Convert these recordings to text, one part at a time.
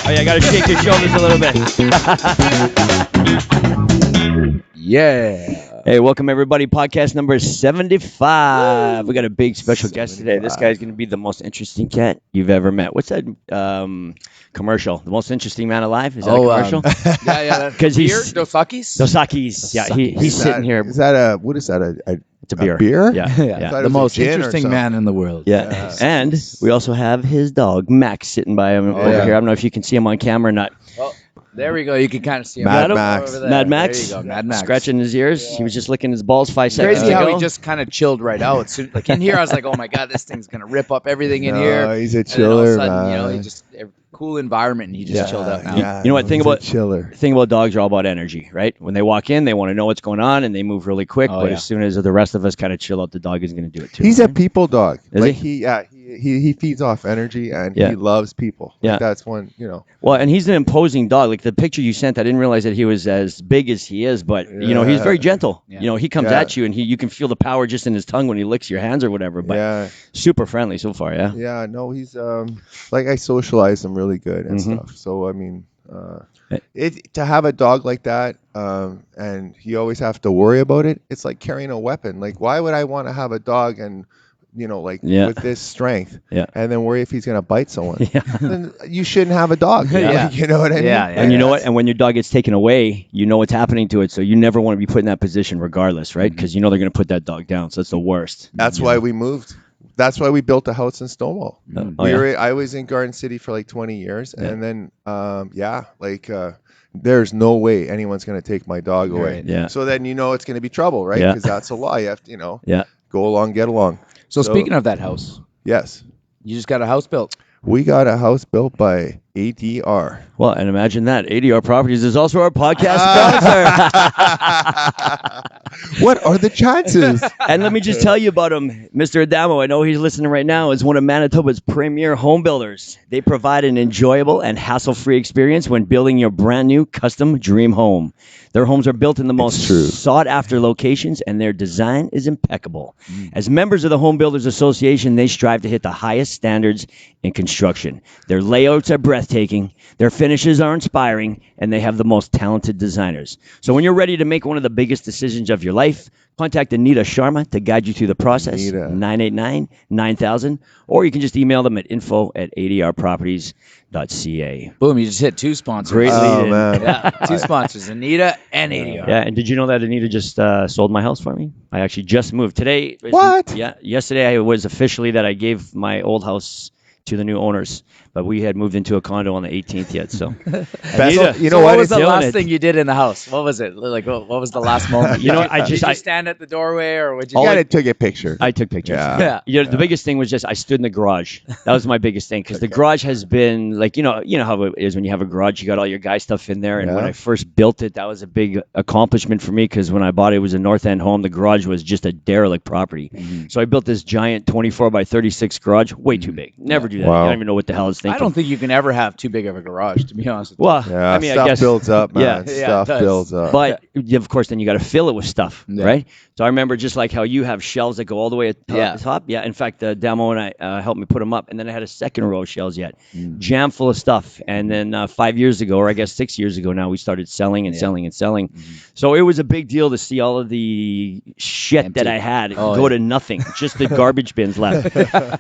Oh, yeah, I got to shake your shoulders a little bit. Yeah. Hey, welcome everybody. Podcast number 75. We got a big special guest today. This guy's going to be the most interesting cat you've ever met. What's that commercial? The most interesting man alive? Is that a commercial? Yeah. Because he's Dosaki's? Yeah, he's sitting here. Is that what is that? It's a beer. Beer? Yeah. I thought it The was most a gin or interesting something. man in the world. Yeah. And we also have his dog, Max, sitting by him over yeah. here. I don't know if you can see him on camera or not. Oh, there we go. You can kind of see him. Mad Over Max. there. Mad Max. There you go. Mad Max. Scratching his ears. He was just licking his balls 5 seconds Crazy how ago. he just kind of chilled right out. So, like in here, I was like, "Oh my god, this thing's gonna rip up everything in here." He's a And then all of a chiller, sudden, man. he just a cool environment, and he just chilled out now. Yeah, You know what, he's a chiller. The thing about dogs are all about energy, right? When they walk in, they want to know what's going on, and they move really quick. Oh, but yeah. as soon as the rest of us kind of chill out, the dog is going to do it too. He's a people dog. Is like he? He feeds off energy and Yeah. he loves people. Yeah. Like that's one, Well, and he's an imposing dog. Like the picture you sent, I didn't realize that he was as big as he is, but he's very gentle. Yeah. He comes Yeah. at you, and you can feel the power just in his tongue when he licks your hands or whatever. But yeah. super friendly so far, yeah. Yeah, no, he's like I socialize him really good and Mhm. stuff. So I mean, to have a dog like that, and you always have to worry about it. It's like carrying a weapon. Like, why would I want to have a dog and Yeah. with this strength, Yeah. and then worry if he's gonna bite someone? Yeah. Then you shouldn't have a dog. Yeah. You know what I mean? Yeah, And you know what? And when your dog gets taken away, you know what's happening to it. So you never want to be put in that position regardless, right? Because they're going to put that dog down. So it's the worst. That's why we moved. That's why we built a house in Stonewall. Oh, yeah. I was in Garden City for like 20 years, and then there's no way anyone's gonna take my dog away. Right. Yeah. So then it's gonna be trouble, right? Yeah. Because that's a law. You have to Yeah. go along, get along. So speaking of that house, Yes, you just got a house built. we got a house built by ADR. Well, and imagine that. ADR Properties is also our podcast sponsor. What are the chances? And let me just tell you about him. Mr. Adamo, I know he's listening right now, is one of Manitoba's premier home builders. They provide an enjoyable and hassle-free experience when building your brand new custom dream home. Their homes are built in the most true. sought-after locations, and their design is impeccable. As members of the Home Builders Association, they strive to hit the highest standards in construction. Their layouts are breathtaking, their finishes are inspiring, and they have the most talented designers. So when you're ready to make one of the biggest decisions of your life, contact Anita Sharma to guide you through the process, Anita. 989-9000, or you can just email them at info@adrproperties.ca. Boom! You just hit two sponsors. Great lead Oh in. man. Yeah, two sponsors, Anita and ADR. Yeah, and did you know that Anita just sold my house for me? I actually just moved. Today. What? Yeah, yesterday I was officially that I gave my old house to the new owners, but we had moved into a condo on the 18th yet, so. Anita, you know So what? what was the Killing last it. thing you did in the house? What was it? Like, what was the last moment? You know, Did you stand at the doorway, or would you? You gotta take a picture. I took pictures. Yeah. The biggest thing was just I stood in the garage. That was my biggest thing because the garage has been like you know how it is when you have a garage. You got all your guy stuff in there, and when Yeah. I first built it, that was a big accomplishment for me because when I bought it, it was a North End home. The garage was just a derelict property, so I built this giant 24 by 36 garage. Way too big. Never do that. Wow. I don't even know what the hell I was thinking. I don't think you can ever have too big of a garage, to be honest with you. Well, Yeah, I mean, stuff I guess builds up, man. Yeah. Yeah, Stuff it does. builds up. But of course, then you got to fill it with stuff, Yeah. right? So I remember just like how you have shelves that go all the way at Yeah. the top. Yeah. In fact, Damo and I helped me put them up, and then I had a second row of shelves jam full of stuff. And then 5 years ago, or I guess 6 years ago now, we started selling and selling and selling. So it was a big deal to see all of the shit Empty. that I had Oh, go yeah. to nothing, just the garbage bins left.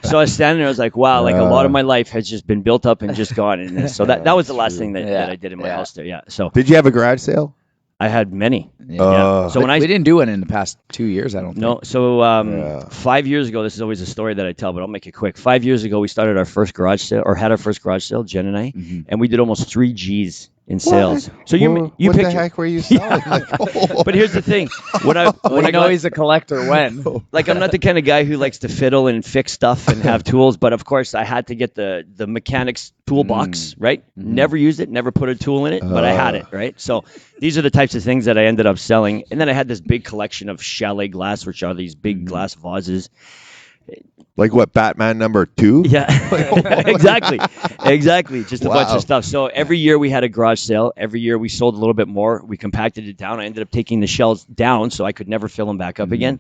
So I was standing there, I was like, wow, like a lot of my life has just been built up and just gone. And so that was the last thing that I did in my Yeah. house there. Yeah. So Did you have a garage sale? I had many. Yeah. So when I we didn't do it in the past 2 years, I don't think. No, so Yeah. 5 years ago, this is always a story that I tell, but I'll make it quick. 5 years ago, we started our first garage sale, or had our first garage sale, Jen and I, and we did almost 3 G's in sales. What? So you what picture, the heck were you selling? Like, but here's the thing: when I When I know got, he's a collector, when? like, I'm not the kind of guy who likes to fiddle and fix stuff and have tools, but of course, I had to get the mechanics toolbox, right? Never used it, never put a tool in it, but I had it, right? So these are the types of things that I ended up selling, and then I had this big collection of chalet glass, which are these big glass vases. like what, Batman #2? Yeah, exactly. Just a bunch Wow. of stuff. So every year we had a garage sale. Every year we sold a little bit more. We compacted it down. I ended up taking the shelves down so I could never fill them back up again.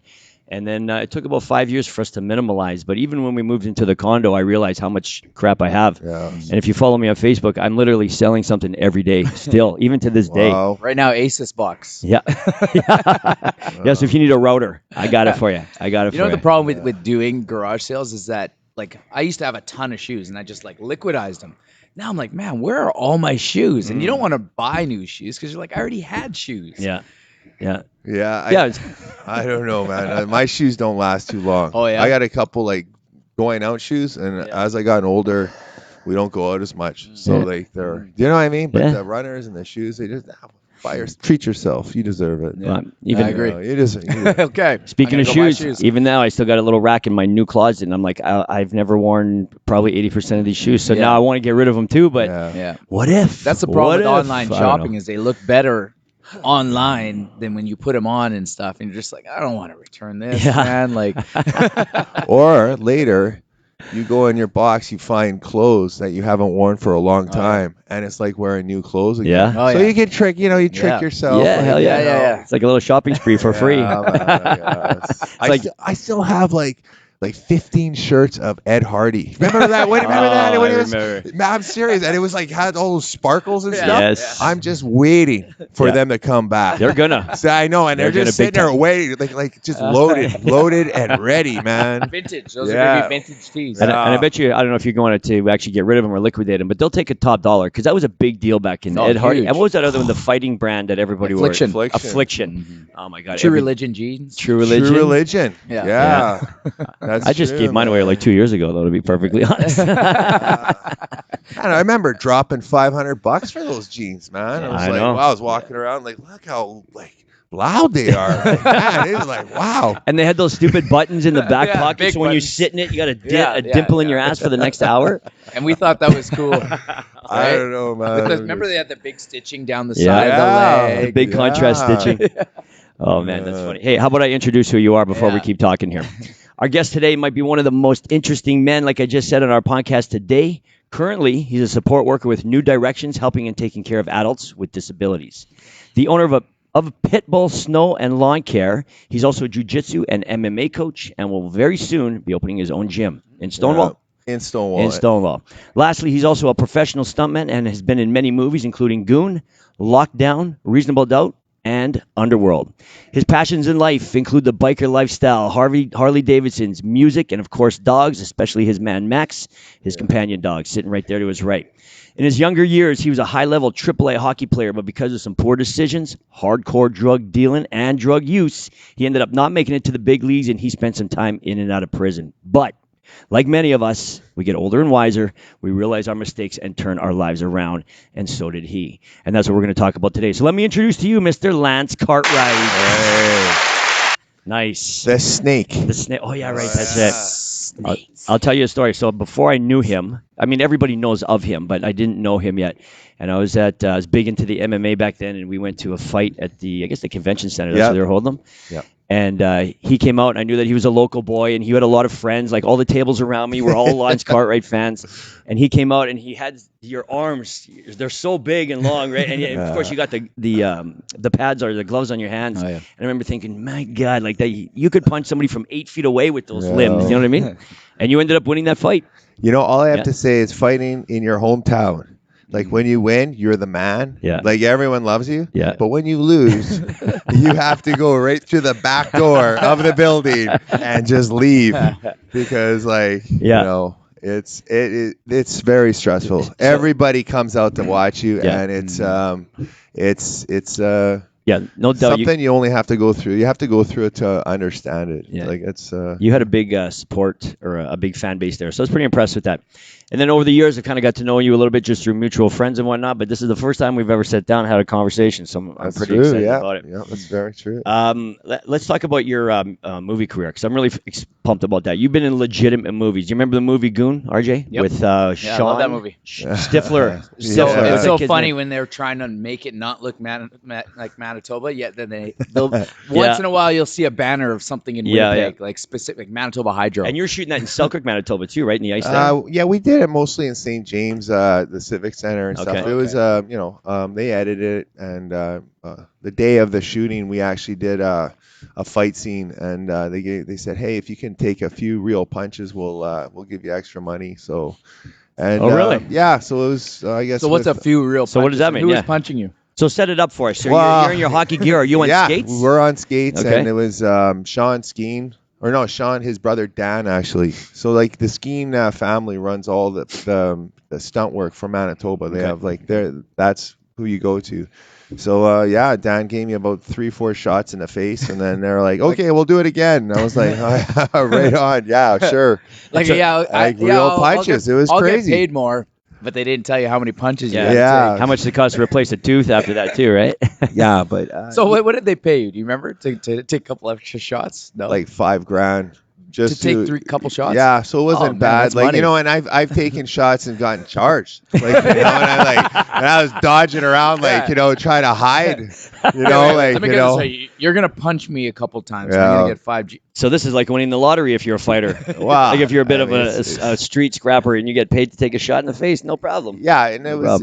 And then it took about 5 years for us to minimalize. But even when we moved into the condo, I realized how much crap I have. Yeah. And if you follow me on Facebook, I'm literally selling something every day still, even to this day. Wow. Right now, Asus box. Yeah. Yeah. So if you need a router, I got it for you. I got it You for know you. the problem with doing garage sales is that like I used to have a ton of shoes and I just like liquidized them. Now I'm like, man, where are all my shoes? And you don't want to buy new shoes because you're like, I already had shoes. Yeah. Yeah. Yeah. Yeah. It's, I don't know, man. My shoes don't last too long. Oh, yeah? I got a couple like going out shoes, and as I got older, we don't go out as much. So Yeah. like they're, you know what I mean? But Yeah. the runners and the shoes, they just treat yourself. You deserve it. even I agree. You deserve it. Okay. Speaking I'm of gonna go buy shoes, even now I still got a little rack in my new closet, and I'm like, I've never worn probably 80% of these shoes, so Yeah. now I want to get rid of them too. But Yeah. what if? That's the problem What with if? online I don't shopping know. is they look better online than when you put them on and stuff, and you're just like, I don't want to return this, Yeah. man. Like, Or later, you go in your box, you find clothes that you haven't worn for a long time, and it's like wearing new clothes again. Yeah. oh So yeah. you can trick, you trick Yeah. yourself. Yeah, hell yeah. you know. Yeah. It's like a little shopping spree for free. Yeah, man, yes. I still have like 15 shirts of Ed Hardy. Remember that? Remember that? Oh, When I it was, remember. I'm serious, and it was like had all those sparkles and stuff. Yes. I'm just waiting for Yeah. them to come back. They're gonna. So I know, and They're they're gonna just big sitting there time. waiting, like just loaded and ready, man. vintage. Those Yeah. are gonna be vintage tees. And I bet you, I don't know if you're going to actually get rid of them or liquidate them, but they'll take a top dollar because that was a big deal back in Oh, Ed Hardy. huge. And what was that other one? The fighting brand that everybody Affliction. wore? Affliction. Oh my God. True Religion jeans. True Religion. True religion. Yeah. Yeah. That's I just true, gave mine away man. like 2 years ago, though, to be perfectly honest. And I remember dropping $500 for those jeans, man. I was I like, know. wow, I was walking around like, look how like loud they are. Like, man, it was like, wow. And they had those stupid buttons in the back Yeah, pocket, big so when you buttons. sit in it, you got a, Yeah, a dimple in yeah. your ass for the next hour. And we thought that was cool. I don't know, man. Because remember they had the big stitching down the Yeah. side of the Yeah. The leg. big contrast Yeah. stitching. Oh, man, that's funny. Hey, how about I introduce who you are before we Yeah. keep talking here? Our guest today might be one of the most interesting men, like I just said on our podcast today. Currently, he's a support worker with New Directions, helping and taking care of adults with disabilities. The owner of Pitbull Snow and Lawn Care. He's also a Jiu-Jitsu and MMA coach and will very soon be opening his own gym in Stonewall. In Stonewall. In Stonewall. Lastly, he's also a professional stuntman and has been in many movies, including GOON, Lockdown, Reasonable Doubt, and Underworld. His passions in life include the biker lifestyle, Harley Davidsons, music, and of course dogs, especially his man Max, his companion dog, sitting right there to his right. In his younger years, he was a high-level AAA hockey player, but because of some poor decisions, hardcore drug dealing, and drug use, he ended up not making it to the big leagues, and he spent some time in and out of prison. But like many of us, we get older and wiser. We realize our mistakes and turn our lives around, and so did he. And that's what we're going to talk about today. So let me introduce to you Mr. Lance Cartwright. Hey. Nice. The snake. The snake. Oh, yeah, right. That's it. I'll tell you a story. So before I knew him, I mean, everybody knows of him, but I didn't know him yet. And I was big into the MMA back then, and we went to a fight at the convention center. That's where they were holding them. Yeah. And he came out, and I knew that he was a local boy, and he had a lot of friends. Like all the tables around me were all Lance Cartwright fans. And he came out, and he had your arms; they're so big and long, right? And of course, you got the pads or the gloves on your hands. Oh, yeah. And I remember thinking, my God, like that, you could punch somebody from 8 feet away with those limbs. You know what I mean? And you ended up winning that fight. You know, all I have Yeah. to say is fighting in your hometown. Like when you win, you're the man. Yeah. Like everyone loves you. Yeah. But when you lose, you have to go right through the back door of the building and just leave because, like, you know, it's very stressful. Everybody comes out to watch you, Yeah. and it's Yeah, no doubt. something you only have to go through. You have to go through it to understand it. Yeah. Like it's You had a big support or a big fan base there. So I was pretty impressed with that. And then over the years, I kind of got to know you a little bit just through mutual friends and whatnot. But this is the first time we've ever sat down and had a conversation. So I'm that's pretty true. excited Yeah. about it. Yeah, that's very true. Let's talk about your movie career because I'm really pumped about that. You've been in legitimate movies. Do you remember the movie Goon, RJ? Yep. With I Sean? love that movie. Stifler. So Yeah. it's What's so that kid's funny name? when they're trying to make it not look like Manitoba, yet then they'll once in a while you'll see a banner of something in Yeah, Winnipeg, like specific Manitoba Hydro. And you're shooting that in Selkirk, Manitoba too, right? In the ice there? Yeah, we did. did it mostly in St. James, the Civic Center and stuff. It was, they edited it, and the day of the shooting, we actually did a fight scene, and they said, hey, if you can take a few real punches, we'll give you extra money. So, and really? Yeah. So it was, I guess. So what's a few real? So what does that mean? Who was punching you? So set it up for us. So Well, you're in your hockey gear. Are you on skates? Yeah, we're on skates, Okay. and it was Sean skiing. Or no, Sean, his brother Dan, actually. So like the skiing family runs all the stunt work for Manitoba. They have like that's who you go to. So Dan gave me about 3-4 shots in the face, and then they're like, "Okay, we'll do it again." And I was like, "Right on, yeah, sure." Like real punches. It was crazy. I'll get paid more, but they didn't tell you how many punches you had Yeah. to take. How much did it cost to replace a tooth after that too, right? Yeah, but So what did they pay you? Do you remember to take a couple extra shots? No, like $5,000 just to take couple shots. Yeah, so it wasn't man, bad. that's Like money. and I've taken shots and gotten charged. Like and I was dodging around like trying to hide. Let me get this know. straight. You're gonna punch me a couple times. Yeah. I'm gonna get 5G. So this is like winning the lottery if you're a fighter. Wow. Like if you're a bit of it's- a street scrapper and you get paid to take a shot in the face, no problem. Yeah, and it No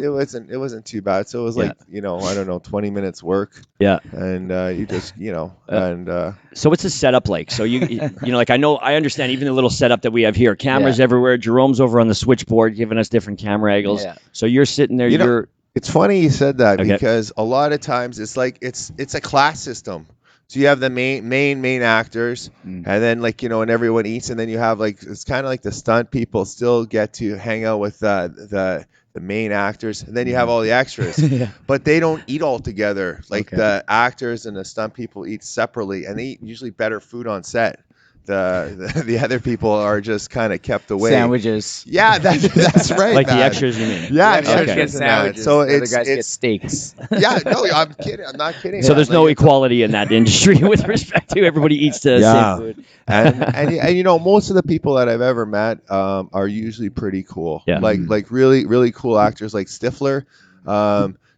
wasn't too bad. So it was like I don't know, 20 minutes work. Yeah. And you just and So what's the setup like? So you like I understand even the little setup that we have here. Cameras everywhere. Jerome's over on the switchboard giving us different camera angles. Yeah. So you're sitting there. You're it's funny you said that Okay. because a lot of times it's like it's a class system. So you have the main actors, and then and everyone eats, and then you have it's kind of like the stunt people still get to hang out with the main actors, and then you have all the extras, but they don't eat all together. The actors and the stunt people eat separately, and they eat usually better food on set. The other people are just kind of kept away. Sandwiches. Yeah, that's right. like the man. extras, you mean? Yeah, Extras extras get and that. sandwiches. So the other it's guys get steaks. yeah, no, I'm kidding. I'm not kidding. So there's no equality in that industry with respect to everybody eats the same food. and most of the people that I've ever met are usually pretty cool. Yeah. Like really cool actors like Stifler.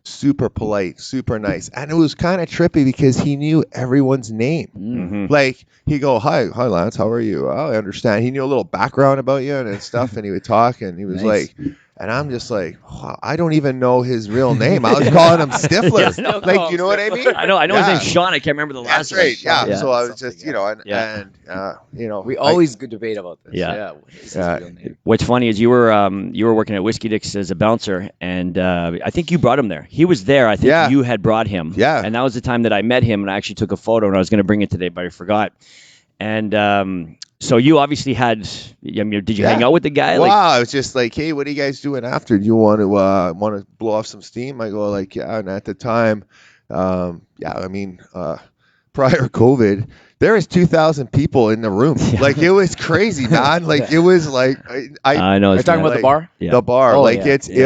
Super polite, super nice, and it was kind of trippy because he knew everyone's name. Mm-hmm. Like he'd go, hi Lance, how are you? Oh, I understand. He knew a little background about you and stuff, and he would talk, and he was like, and I'm just like, wow, I don't even know his real name. I was calling him Stifler. You know what I mean? I know his name's Sean. I can't remember the last That's right. name. Yeah. So I was just, We always debate about this. Yeah. What is his real name? What's funny is you were working at Whiskey Dick's as a bouncer, and I think you brought him there. He was there. I think you had brought him. Yeah. And that was the time that I met him, and I actually took a photo, and I was going to bring it today, but I forgot. And so you obviously had. Did you hang out with the guy? Wow. I was just like, hey, what are you guys doing after? Do you want to blow off some steam? I go yeah. And at the time, prior COVID, there was 2,000 people in the room. Like it was crazy, man. Like it was like I know. Are you talking about the bar? Yeah. The bar, Oh, it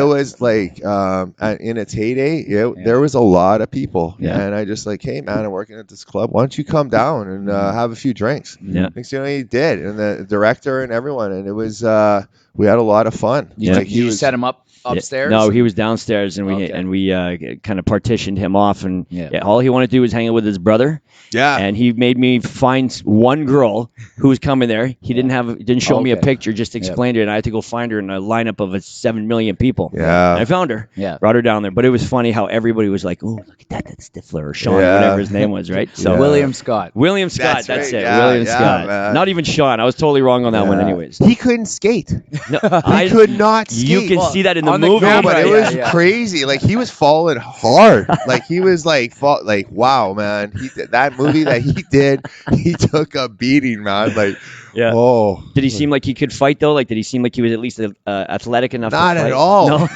was like in its heyday, there was a lot of people, and I just like, hey man, I'm working at this club. Why don't you come down and have a few drinks? Yeah. Next thing you know, he did, and the director and everyone, and it was we had a lot of fun. Did you set him up upstairs? No, he was downstairs, and we kind of partitioned him off, and all he wanted to do was hang out with his brother. Yeah. And he made me find one girl who was coming there. He didn't show me a picture, just explained it, and I had to go find her in a lineup of 7 million people. Yeah. And I found her. Yeah. Brought her down there. But it was funny how everybody was like, "Oh, look at that. That's Stifler or Sean, or whatever his name was, right?" So William Scott. William Scott, That's that's right. it. Yeah, William Scott. man. Not even Sean. I was totally wrong on that one anyways. He couldn't skate. No, He could not skate. You can see that in the on the movie. camera, But it was crazy. Like he was falling hard. Like he was like wow, man. That movie that he did, he took a beating, man. Like Yeah. oh. Did he seem like he could fight though? Like, did he seem like he was at least athletic enough? Not to fight? at all. No. No.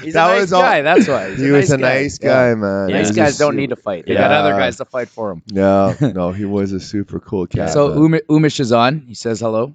He's That a nice was all- guy. That's why. He was a nice guy, man. Yeah. Nice He was guys a don't need to fight. They Yeah. got other guys to fight for them. No, he was a super cool cat. So man. Umish is on. He says hello.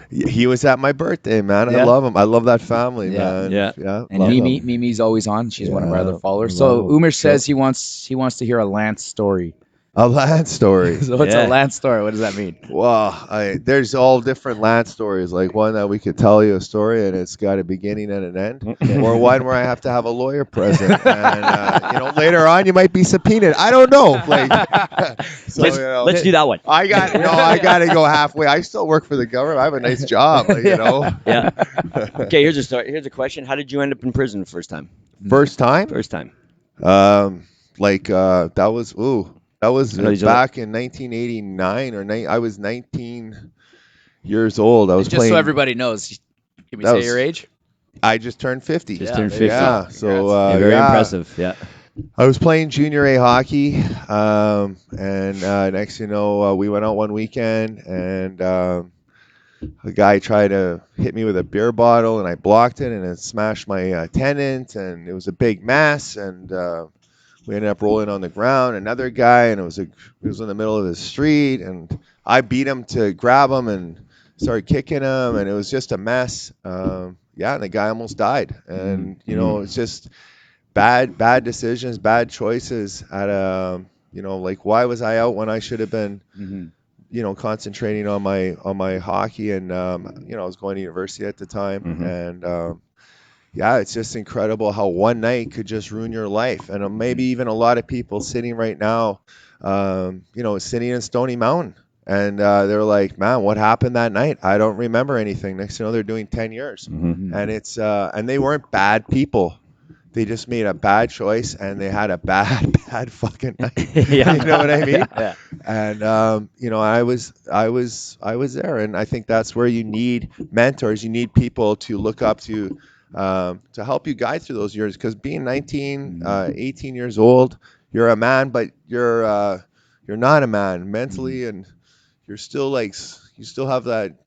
He was at my birthday, man. I Yeah. love him. I love that family, Yeah. man. Yeah. And love Mimi's always on. She's one of our Yeah, other followers. I So love him. Umish says he wants to hear a Lance story. A land story. So what's a land story? What does that mean? Well, there's all different land stories. Like one that we could tell you a story and it's got a beginning and an end, or one where I have to have a lawyer present, and later on you might be subpoenaed. I don't know. Like, let's do that one. I got to go halfway. I still work for the government. I have a nice job. Yeah. Okay. Here's a story. Here's a question. How did you end up in prison the first time? First time. That was back in 1989 I was 19 years old. I was just so everybody knows. Can we say your age? I just turned 50. Turned 50. Yeah. So very impressive. Yeah. I was playing junior A hockey, and next you know we went out one weekend and a guy tried to hit me with a beer bottle and I blocked it and it smashed my tendon and it was a big mess and we ended up rolling on the ground. Another guy, and it was in the middle of the street, and I beat him to grab him and started kicking him, and it was just a mess. And the guy almost died. And it's just bad decisions, bad choices. Like why was I out when I should have been, concentrating on my hockey, and I was going to university at the time, and. It's just incredible how one night could just ruin your life. And maybe even a lot of people sitting right now, sitting in Stony Mountain. And they're like, man, what happened that night? I don't remember anything. Next thing you know, they're doing 10 years. And it's and they weren't bad people. They just made a bad choice and they had a bad fucking night. You know what I mean? Yeah. And I was there. And I think that's where you need mentors. You need people to look up to help you guide through those years, because being 19, 18 years old, you're a man, but you're not a man mentally, and you're still you still have that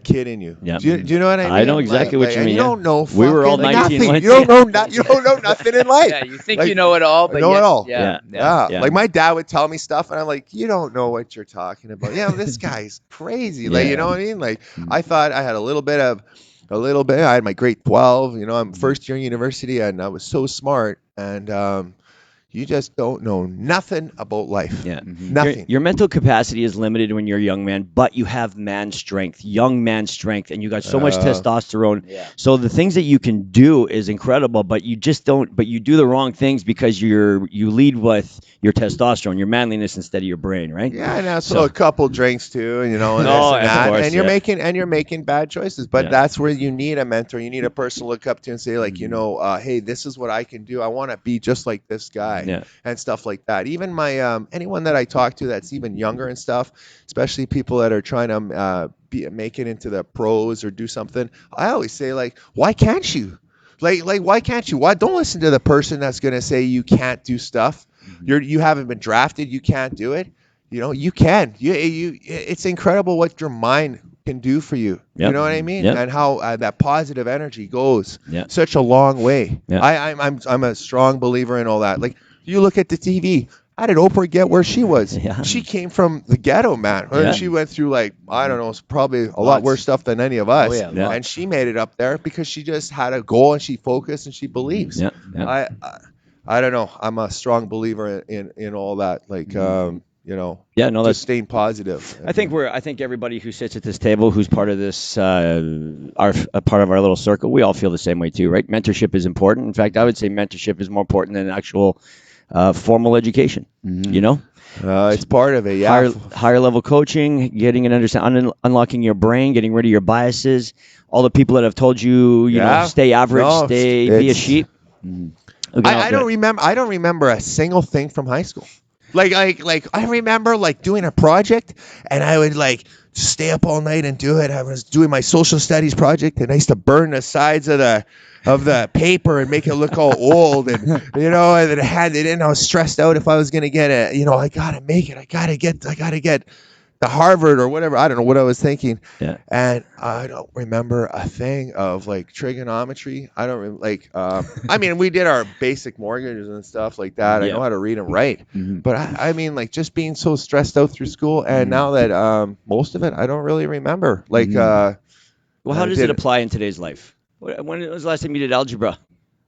kid in you. Yeah. Do you know what I mean? I know exactly what you mean. You don't know. We were all 19 once. You don't know nothing in life. Yeah, you think you know it all, but know it all. Yeah. Like my dad would tell me stuff, and I'm like, you don't know what you're talking about. Yeah, this guy's crazy. Like, you know what I mean? Like, I thought I had a little bit. I had my grade 12. I'm first year in university, and I was so smart. And you just don't know nothing about life. Yeah. Nothing. Your mental capacity is limited when you're a young man, but you have man strength, young man strength, and you got so much testosterone. Yeah. So the things that you can do is incredible, but you just don't. But you do the wrong things because you lead with your testosterone, your manliness instead of your brain, right? Yeah, and also a couple drinks too, and and this and that, course, and you're making bad choices. But that's where you need a mentor. You need a person to look up to and say, like, hey, this is what I can do. I want to be just like this guy. And stuff like that. Even my anyone that I talk to that's even younger and stuff, especially people that are trying to make it into the pros or do something, I always say, like, why can't you? Like why can't you? Why don't listen to the person that's gonna say you can't do stuff? You haven't been drafted, you can't do it. You can. It's incredible what your mind can do for you. You know what I mean? And how that positive energy goes such a long way. I'm a strong believer in all that. Like, you look at the TV. How did Oprah get where she was? She came from the ghetto, man. And she went through, like, I don't know, it's probably a lot worse stuff than any of us. And she made it up there because she just had a goal and she focused and she believes. I don't know. I'm a strong believer in all that. Like, just staying positive. I think everybody who sits at this table, who's part of this, a part of our little circle, we all feel the same way too, right? Mentorship is important. In fact, I would say mentorship is more important than actual formal education. It's part of it. Yeah. Higher level coaching, getting an understanding, unlocking your brain, getting rid of your biases. All the people that have told you, stay average, be a sheep. I don't remember a single thing from high school. Like I remember doing a project, and I would stay up all night and do it. I was doing my social studies project, and I used to burn the sides of the paper and make it look all old, and and then I had it in. I was stressed out if I was gonna get it. I gotta make it. I gotta get to Harvard or whatever. I don't know what I was thinking. Yeah. And I don't remember a thing of trigonometry. I don't I mean, we did our basic mortgages and stuff like that. I know how to read and write. But I mean, just being so stressed out through school, and now that most of it I don't really remember. Well, how does it apply in today's life? When was the last time you did algebra?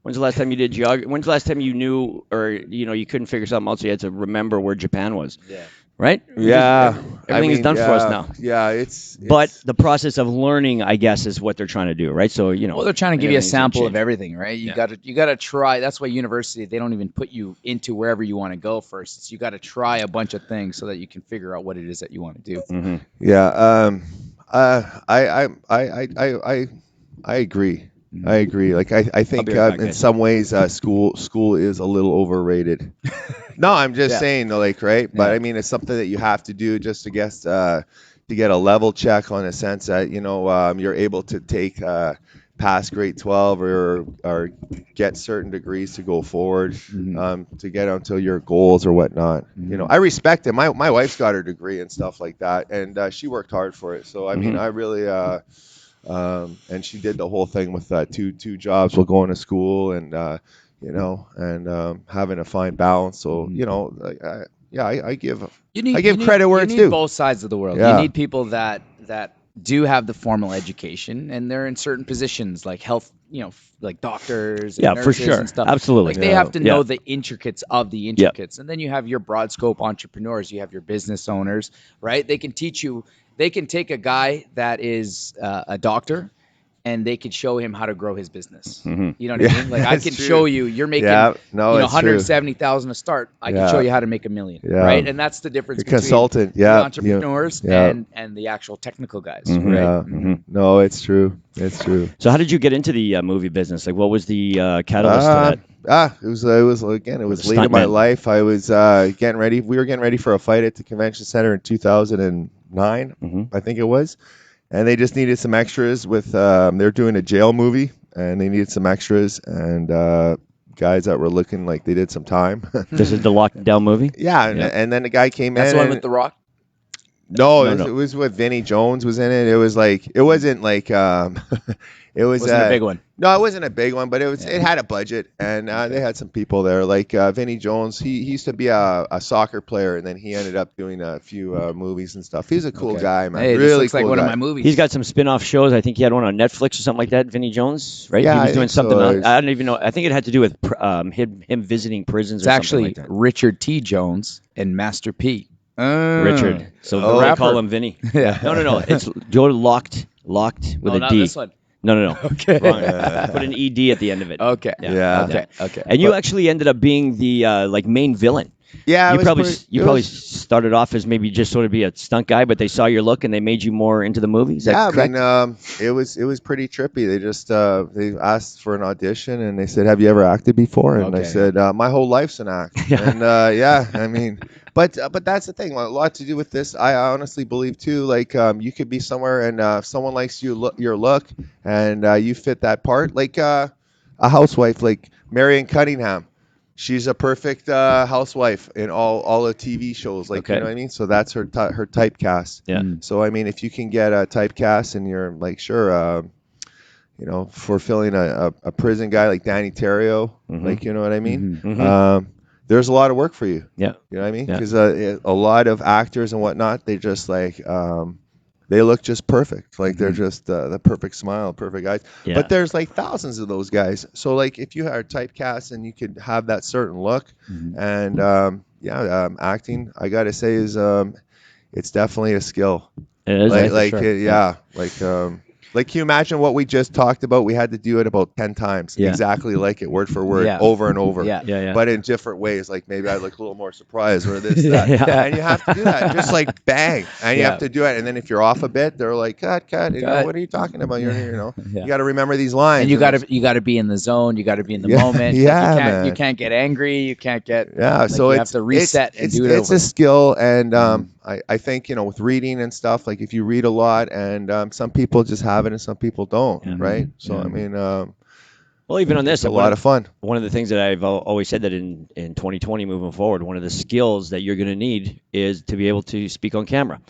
When's the last time you did geography? When's the last time you knew, or you couldn't figure something out, so you had to remember where Japan was? Yeah. Right? Yeah. Everything is done for us now. Yeah, it's But the process of learning, I guess, is what they're trying to do, right? So well, they're trying to give you a everything's gonna sample of change. everything, right? You gotta try. That's why university, they don't even put you into wherever you want to go first. It's you got to try a bunch of things so that you can figure out what it is that you want to do. Mm-hmm. Yeah. I agree. I agree. Like I think in some ways school is a little overrated. No, I'm just saying, like, right? But I mean, it's something that you have to do just to get a level check on a sense that you're able to take past grade 12 or get certain degrees to go forward to get onto your goals or whatnot. I respect it. My wife's got her degree and stuff like that, and she worked hard for it. So I mean, I really and she did the whole thing with two jobs while going to school and having a fine balance. So I give credit where it's due. You need both sides of the world. Yeah. You need people that do have the formal education and they're in certain positions like health, like doctors and nurses for sure. and stuff. Absolutely. Like they have to know the intricates of the intricates. And then you have your broad scope entrepreneurs, you have your business owners, right? They can teach you. They can take a guy that is a doctor and they could show him how to grow his business. Mm-hmm. You know what I mean? Like I can show you, you're making $170,000 to start. I can show you how to make $1 million, right? And that's the difference between consultant, the entrepreneurs and the actual technical guys, right? Mm-hmm. No, it's true. It's true. So how did you get into the movie business? Like, what was the catalyst to that? It was late in my life. I was getting ready. We were getting ready for a fight at the convention center in 2009, I think it was. And they just needed some extras with, they're doing a jail movie and they needed some extras and guys that were looking like they did some time. This is the lockdown movie? Yeah. And then the guy came in. That's the one with The Rock? No, it was with Vinny Jones was in it. It was like, it wasn't like, it was wasn't a big one. No, it wasn't a big one, but it had a budget and they had some people there. Like Vinny Jones, he used to be a soccer player and then he ended up doing a few movies and stuff. He's a cool guy, man. Hey, really this looks cool like one guy. of my movies. He's got some spin-off shows. I think he had one on Netflix or something like that, Vinny Jones, right? Yeah, he was doing something. so. I don't even know. I think it had to do with him visiting prisons It's or actually something like that. Richard T. Jones and Master P. Richard. So they call him Vinny. Yeah. No. It's Joe locked with a not D. this one. No. Okay. Wrong. Put an ED at the end of it. Okay. Yeah. Okay. And you actually ended up being the main villain. Yeah, You probably started off as maybe just sort of be a stunt guy, but they saw your look and they made you more into the movie. Is that correct? I mean, it was pretty trippy. They just they asked for an audition and they said, "Have you ever acted before?" And I said, "My whole life's an act." And I mean, but that's the thing. A lot to do with this. I honestly believe too. Like you could be somewhere and if someone likes your look and you fit that part. Like a housewife, like Marion Cunningham. She's a perfect housewife in all the TV shows, like you know what I mean. So that's her typecast. Yeah. So I mean, if you can get a typecast and you're like, sure, fulfilling a prison guy like Danny Terrio, like you know what I mean. There's a lot of work for you. Yeah. You know what I mean? Because a lot of actors and whatnot, they just like. They look just perfect. Like they're just the perfect smile, perfect eyes. Yeah. But there's like thousands of those guys. So like if you are typecast and you could have that certain look and acting, I got to say is it's definitely a skill. It is. Like can you imagine what we just talked about? We had to do it about 10 times, exactly like it, word for word, over and over. Yeah. But in different ways. Like maybe I look a little more surprised or this, that. And you have to do that, just like bang, and you have to do it. And then if you're off a bit, they're like, cut. You know, what are you talking about? You got to remember these lines. And you got to be in the zone. You got to be in the moment. You can't get angry. You can't get. So you have to reset and do it. It's a skill, and I think with reading and stuff, like if you read a lot, and some people just have it and some people don't, right? So I mean, well, even on this, it's a lot of fun. One of the things that I've always said that in 2020 moving forward, one of the skills that you're going to need is to be able to speak on camera,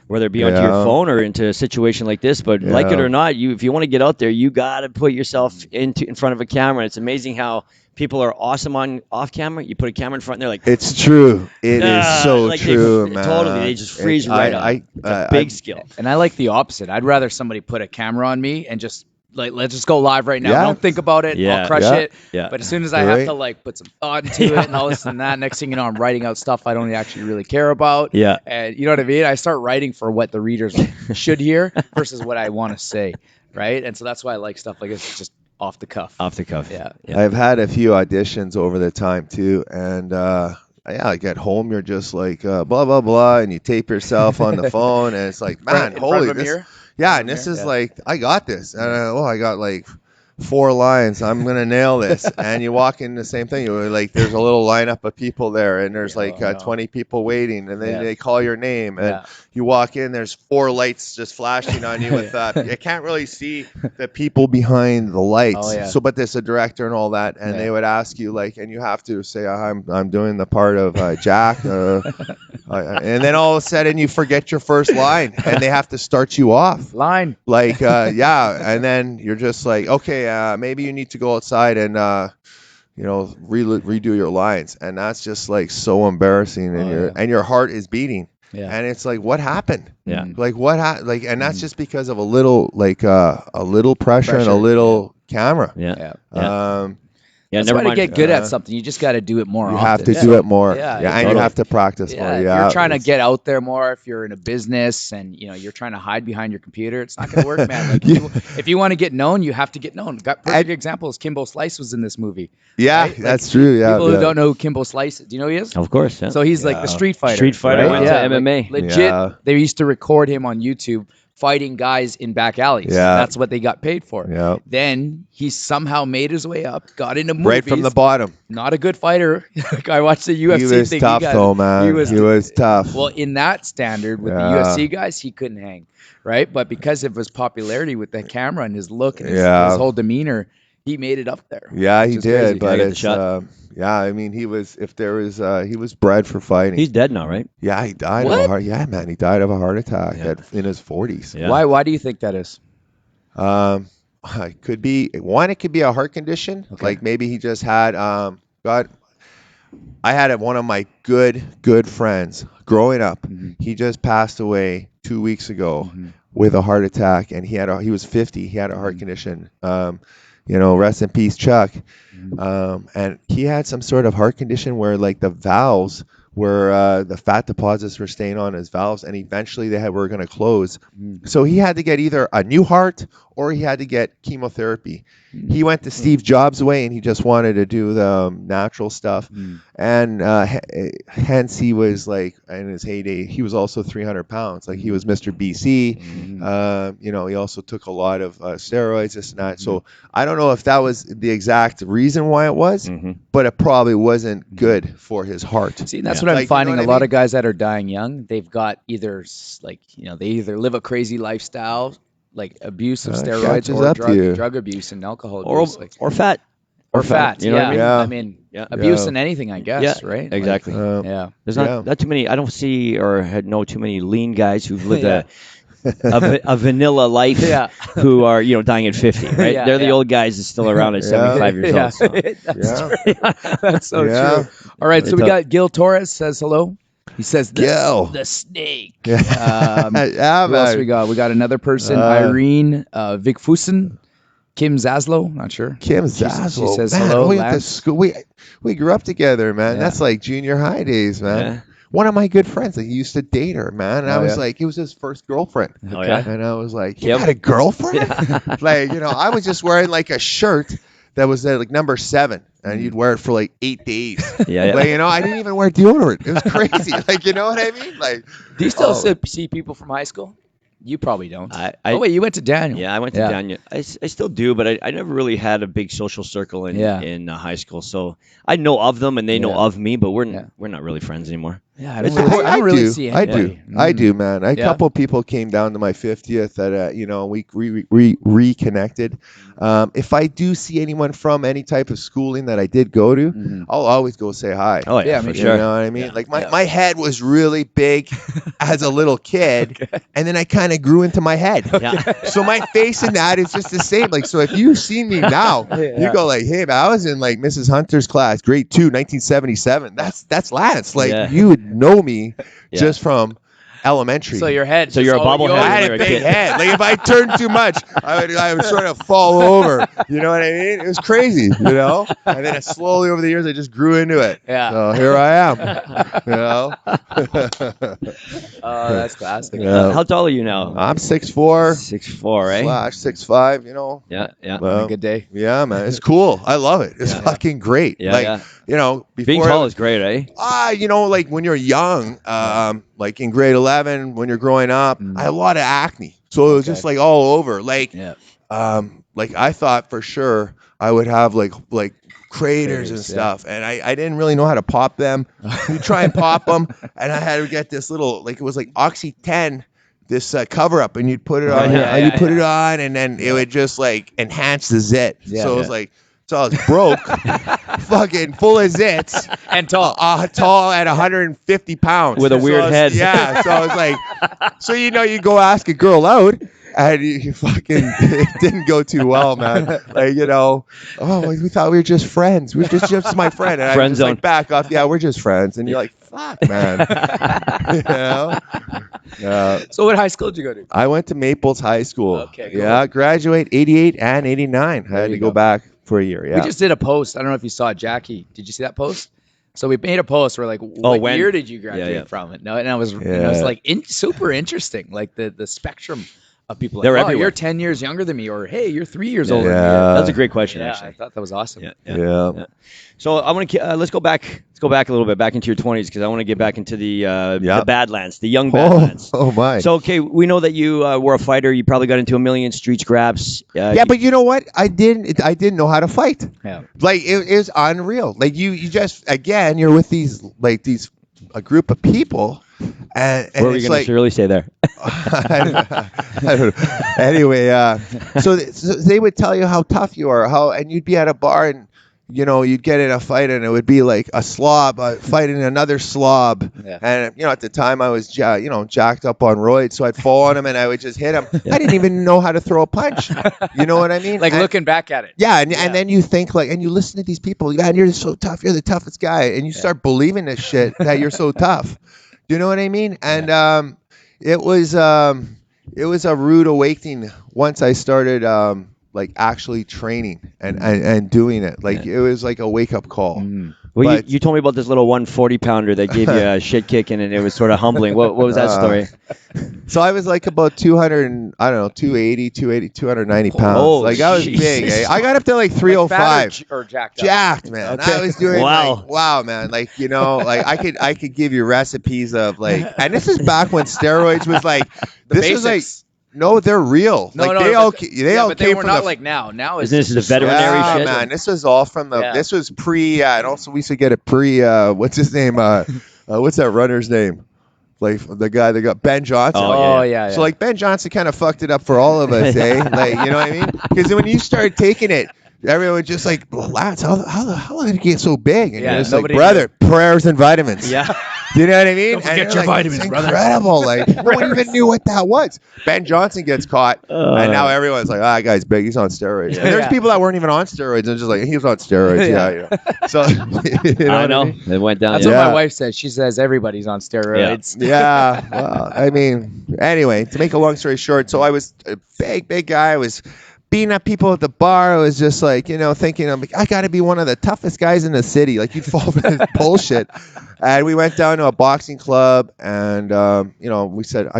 whether it be onto your phone or into a situation like this. But like it or not, if you want to get out there, you got to put yourself in front of a camera. It's amazing how people are awesome off camera. You put a camera in front, and they're like, "It's true. It is so true, man." Totally, they just freeze right up. It's a big skill. And I like the opposite. I'd rather somebody put a camera on me and just like, let's just go live right now. Yeah. Don't think about it. Yeah. I'll crush Yeah. it. Yeah. But as soon as I have to like put some thought into it and all this and that, next thing you know, I'm writing out stuff I don't actually really care about. Yeah. And you know what I mean? I start writing for what the readers should hear versus what I want to say. Right. And so that's why I like stuff like this. It's just off the cuff. Off the cuff. Yeah. I've had a few auditions over the time too, and like at home you're just like blah blah blah, and you tape yourself on the phone, and it's like, man, In front holy of a this, mirror? yeah, and this is like I got this, and I got like 4 lines. I'm gonna nail this. And you walk in the same thing. You're like, there's a little lineup of people there, and there's like 20 people waiting, and then they call your name, and you walk in. There's 4 lights just flashing on you. With you can't really see the people behind the lights. Oh, yeah. So, but there's a director and all that, and they would ask you like, and you have to say, I'm doing the part of Jack, and then all of a sudden you forget your first line, and they have to start you off. Line. Like, and then you're just like, okay, maybe you need to go outside and, redo your lines. And that's just like so embarrassing. And your heart is beating. Yeah. And it's like, what happened? Yeah. Like and that's just because of a little pressure and a little camera. Yeah. That's never why to mind. get good at something, you just got to do it more You often. have to do it more. Yeah, and totally. you have to practice more. If Yeah. you're trying to get out there more, if you're in a business and you're trying to hide behind your computer, it's not going to work, man. Like, if you want to get known, you have to get known. Perfect example is Kimbo Slice was in this movie. Yeah, right? that's true. Yeah. People who don't know who Kimbo Slice is, do you know who he is? Of course. Yeah. So he's like the street fighter. Street fighter right? went to MMA. Like, legit. Yeah. They used to record him on YouTube fighting guys in back alleys. Yeah. That's what they got paid for. Yeah. Then he somehow made his way up, got into movies. Right from the bottom. Not a good fighter. I watched the UFC He was thing. tough though, man. He was tough. Well, in that standard with the UFC guys, he couldn't hang, right? But because of his popularity with the camera and his look and his whole demeanor, he made it up there. Yeah, he did. Crazy. But it's I mean, he was bred for fighting. He's dead now, right? Yeah, he died of a heart. Yeah, man, he died of a heart attack in his 40s. Yeah. Why do you think that is? It could be one. It could be a heart condition. Okay. Like maybe he just had. I had one of my good friends growing up. Mm-hmm. He just passed away 2 weeks ago with a heart attack, and he was 50. He had a heart condition. Rest in peace, Chuck. And he had some sort of heart condition where like the valves were the fat deposits were staying on his valves, and eventually were going to close. So he had to get either a new heart or he had to get chemotherapy. He went the Steve Jobs way, and he just wanted to do the natural stuff. And hence he was like, in his heyday, he was also 300 pounds. Like he was Mr. BC. He also took a lot of steroids, this and that. So I don't know if that was the exact reason why it was, but it probably wasn't good for his heart. See, that's what I'm finding. A lot of guys that are dying young, they've got either they either live a crazy lifestyle, like abuse of steroids, or drug abuse and alcohol abuse, or fat. Or fat. You know what I mean? Yeah. I mean, abuse in anything, I guess, right? Exactly. There's not too many. I don't see or know too many lean guys who've lived a vanilla life who are dying at 50. Right? They're the old guys that's still around at 75 years old. So. That's so true. All right, so we got Gil Torres says hello. He says the snake. Who else we got? We got another person, Irene Vigfusen. Kim Zaslow, not sure. Kim Zaslow. She says man, hello. We went to school. We grew up together, man. That's like junior high days, man. Yeah. One of my good friends, like, he used to date her, man. And I was like, it was his first girlfriend. Oh, yeah? And I was like, you had a girlfriend? Like, I was just wearing like a shirt that was like number 7, and you'd wear it for like 8 days. Yeah. Like, I didn't even wear deodorant. It was crazy. Like, you know what I mean? Like, do you still see people from high school? You probably don't. Wait, you went to Daniel. Yeah, I went to Daniel. I still do, but I never really had a big social circle in high school. So I know of them, and they know of me, but we're not really friends anymore. Yeah, I don't really see anybody. I do, man. A couple people came down to my 50th that, we reconnected. If I do see anyone from any type of schooling that I did go to, I'll always go say hi. Oh, yeah, for sure. You know what I mean? Yeah. Like, my head was really big as a little kid, and then I kind of grew into my head. So my face in that is just the same. Like, so if you see me now, you go like, hey, man, I was in like Mrs. Hunter's class, grade 2, 1977. That's Lance. Like, you would know me just from elementary. So your head. So you're a bobblehead. I had a big head. Like if I turned too much, I would sort of fall over. You know what I mean? It was crazy, you know. And then slowly over the years, I just grew into it. Yeah. So here I am. You know. Oh, that's classic. Yeah. How tall are you now? I'm 6'4". 6'4", eh? / 6'5", you know. Yeah, yeah. On a good day. Yeah, man. It's cool. I love it. It's fucking great. Yeah, like, yeah. you know, before Being tall is great, eh? you know, like when you're young, like in grade 11, when you're growing up, I had a lot of acne. So it was just like all over. Like, like I thought for sure I would have like craters and stuff. And I didn't really know how to pop them. You try and pop them. And I had to get this little, like it was like Oxy 10, this cover up, and you'd put it on, put it on, and then it would just like enhance the zit. So it was like, so I was broke, fucking full of zits, and tall, tall at 150 pounds with a weird head. Yeah, so I was like, so you know, you go ask a girl out, and you fucking it didn't go too well, man. Like, you know, oh, we thought we were just friends. We're just my friend, and I was like, back off. Yeah, we're just friends, and you're like, fuck, man. You know. So what high school did you go to? I went to Maples High School. Okay, cool. Yeah, graduate 88 and 89. I had to go back for a year. Yeah. We just did a post. I don't know if you saw it, Jackie. Did you see that post? So we made a post. We're like, what year did you graduate from it? No, and I was, it was like super interesting. Like the spectrum of people. Like, They're everywhere. You're 10 years younger than me, or hey, you're 3 years older than me. That's a great question, Yeah, actually. I thought that was awesome. Yeah. So I want to let's go back. Let's go back a little bit, back into your 20s, because I want to get back into the Badlands, the young Badlands. Oh my! So okay, we know that you were a fighter. You probably got into a million street scraps. But you know what? I didn't know how to fight. Yeah. Like it was unreal. Like you just again, you're with these a group of people. And what were you going to really say there? I don't know. Anyway, so they would tell you how tough you are, and you'd be at a bar and, you know, you'd get in a fight and it would be like a slob fighting another slob. Yeah. And, you know, at the time I was, jacked up on roids. So I'd fall on him and I would just hit him. I didn't even know how to throw a punch. You know what I mean? Looking back at it. Yeah. And then you think and you listen to these people, and you're so tough. You're the toughest guy. And you start believing this shit that you're so tough. Do you know what I mean? And it was a rude awakening once I started actually training and doing it. It was like a wake up call. Well, you told me about this little 140-pounder that gave you a shit kicking, and it was sort of humbling. What was that story? So I was like about 280, 290 pounds. Oh, I was big. Eh? I got up to like 305. Or jacked up? Jacked, man. Okay. I was doing wow, man. I could give you recipes of and this is back when steroids was basics. Was like. No, they're real. They all came from not like now. Now is this is the veterinary shit? Man, this was all from the. This was pre. And also we used to get it pre. What's his name? What's that runner's name? Like the guy that got Ben Johnson. Oh yeah. So Ben Johnson kind of fucked it up for all of us, eh? You know what I mean? Because when you start taking it, everyone just well, lads, how the hell did it get so big? And you're just brother, prayers and vitamins. Yeah. You know what I mean? Don't forget your vitamins, it's brother. Incredible. No one even knew what that was. Ben Johnson gets caught, and now everyone's like, that guy's big. He's on steroids. Yeah. And there's people that weren't even on steroids, and just he was on steroids. Yeah. So, I know. It went down. That's what my wife says. She says everybody's on steroids. Yeah. Well, I mean, anyway, to make a long story short, so I was a big guy. I was beating up people at the bar. I was just thinking, I got to be one of the toughest guys in the city. You'd fall for this bullshit. And we went down to a boxing club, and I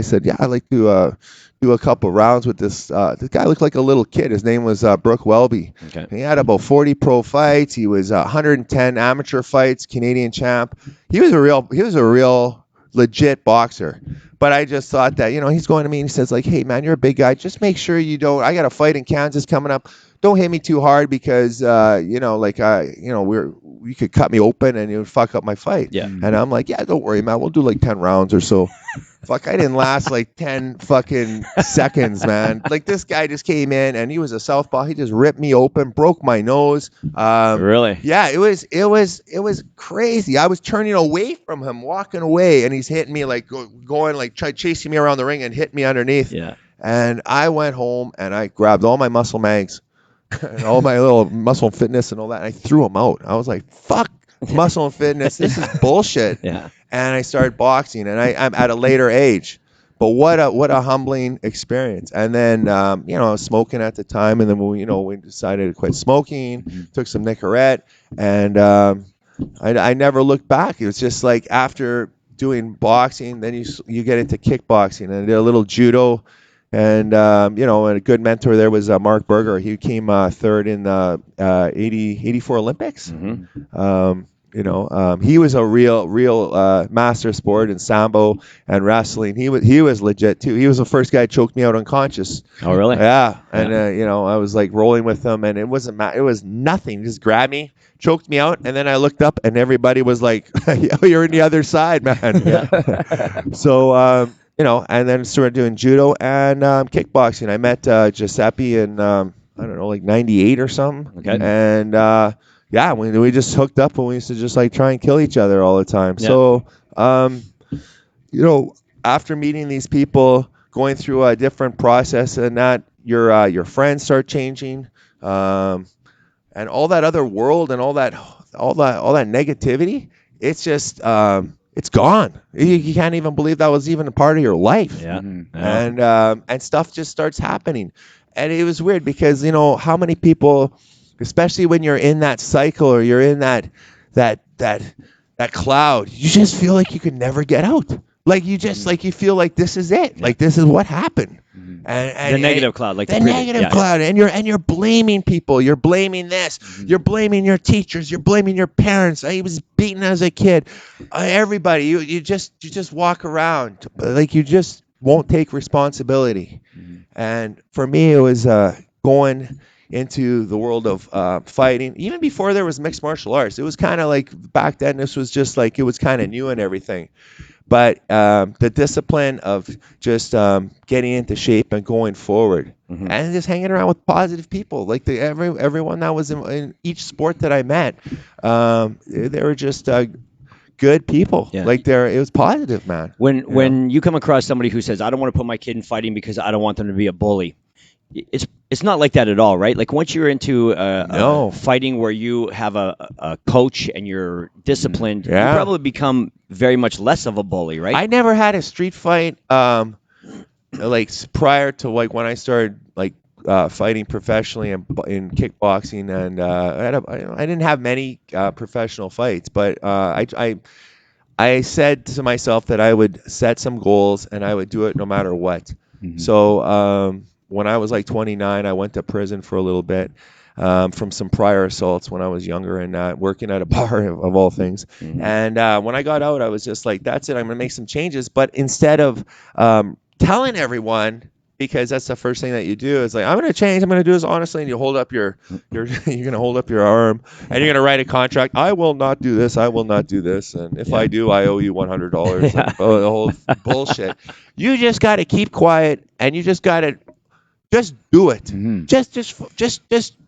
said, yeah, I'd like to do a couple rounds with this. This guy looked like a little kid. His name was Brooke Welby. Okay. He had about 40 pro fights. He was 110 amateur fights, Canadian champ. He was a real legit boxer. But I just thought that, he's going to me and he says hey, man, you're a big guy. Just make sure you don't. I got a fight in Kansas coming up. Don't hit me too hard because, you could cut me open and it would fuck up my fight. Yeah. And I'm like, yeah, don't worry, man. We'll do 10 rounds or so. Fuck, I didn't last 10 fucking seconds, man. This guy just came in and he was a southpaw. He just ripped me open, broke my nose. Really? Yeah, it was crazy. I was turning away from him, walking away, and he's hitting me going chasing me around the ring and hitting me underneath. Yeah. And I went home and I grabbed all my muscle mags and all my little muscle fitness and all that, and I threw them out. I was like, fuck muscle and fitness. This is bullshit. Yeah. And I started boxing, and I'm at a later age. But what a humbling experience. And then, I was smoking at the time, and then we decided to quit smoking, took some Nicorette, and I never looked back. It was just like after doing boxing, then you get into kickboxing, and I did a little judo. And, and a good mentor there was Mark Berger. He came third in the 84 Olympics. He was a real master sport in sambo and wrestling. He was legit too. He was the first guy who choked me out unconscious. Oh, really? Yeah. And I was like rolling with him, and it wasn't it was nothing. He just grabbed me, choked me out, and then I looked up, and everybody was like, "You're in the other side, man." Yeah. So and then started doing judo and kickboxing. I met Giuseppe in I don't know, like 98 or something. Okay. And yeah, we just hooked up, and we used to just like try and kill each other all the time. Yeah. So, after meeting these people, going through a different process, and that your friends start changing, and all that other world and all that negativity, it's just it's gone. You can't even believe that was even a part of your life. Yeah. And stuff just starts happening, and it was weird because how many people, especially when you're in that cycle or you're in that cloud, you just feel like you could never get out. Like you just like you feel like this is it. Like this is what happened. And the negative cloud, like the negative cloud, and you're blaming people. You're blaming this. You're blaming your teachers. You're blaming your parents. I was beaten as a kid. Everybody. You just walk around like you just won't take responsibility. And for me, it was going into the world of fighting. Even before there was mixed martial arts, it was kind of like back then. This was just like it was kind of new and everything. But the discipline of just getting into shape and going forward, and just hanging around with positive people, like everyone that was in each sport that I met, they were just good people. Yeah. Like it was positive, man. When you come across somebody who says, "I don't want to put my kid in fighting because I don't want them to be a bully," it's not like that at all, right? Like once you're into fighting where you have a coach and you're disciplined, you probably become very much less of a bully, right? I never had a street fight like prior to like when I started like fighting professionally in kickboxing, and I didn't have many professional fights, but I said to myself that I would set some goals and I would do it no matter what. So when I was like 29, I went to prison for a little bit from some prior assaults when I was younger and working at a bar of all things. And when I got out, I was just like, that's it. I'm going to make some changes. But instead of telling everyone, because that's the first thing that you do, is like, I'm going to change. I'm going to do this honestly. And you hold up you're going to hold up your arm and you're going to write a contract. I will not do this. I will not do this. And if I do, I owe you $100. Like, the whole bullshit. You just got to keep quiet, and you just got to just do it.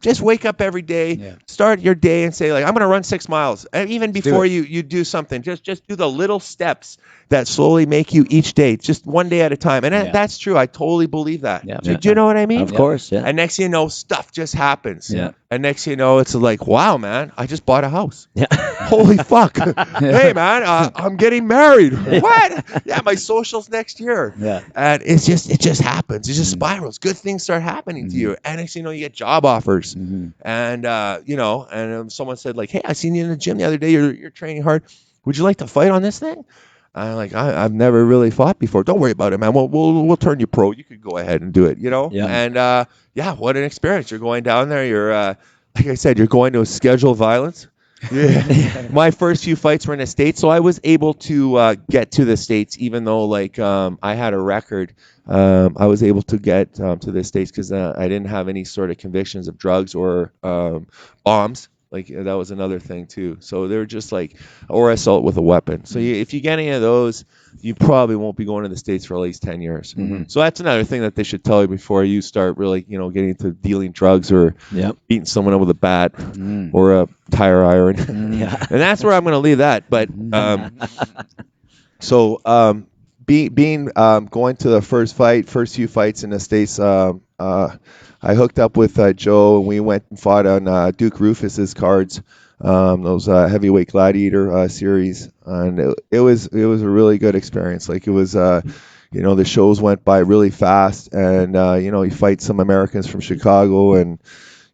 Just wake up every day, start your day and say like, I'm going to run 6 miles. And even before you do something, just do the little steps that slowly make you each day, just one day at a time. And that's true. I totally believe that. Do you know what I mean? Of course. Yeah. And next thing you know, stuff just happens. Yeah. And next thing you know, it's like, wow, man, I just bought a house. Yeah. Holy fuck. Hey, man, I'm getting married. What? Yeah, my socials next year. Yeah. And it just happens. It just spirals. Good things start happening to you. And next thing you know, you get job offers. And someone said like, hey, I seen you in the gym the other day. You're training hard. Would you like to fight on this thing? I'm like, I've never really fought before. Don't worry about it, man. We'll turn you pro. You could go ahead and do it, Yeah. And what an experience. You're going down there. You're like I said, you're going to schedule violence. Yeah. My first few fights were in the States, so I was able to get to the States, even though like I had a record. I was able to get to the States because I didn't have any sort of convictions of drugs or bombs. Like that was another thing too. So they're just like, or assault with a weapon. So if you get any of those, you probably won't be going to the States for at least 10 years. So that's another thing that they should tell you before you start really, getting into dealing drugs or beating someone up with a bat or a tire iron. And that's where I'm going to leave that. But being going to the first few fights in the States, I hooked up with Joe, and we went and fought on Duke Rufus's cards, those heavyweight gladiator series, and it was a really good experience. Like it was, the shows went by really fast, and you fight some Americans from Chicago, and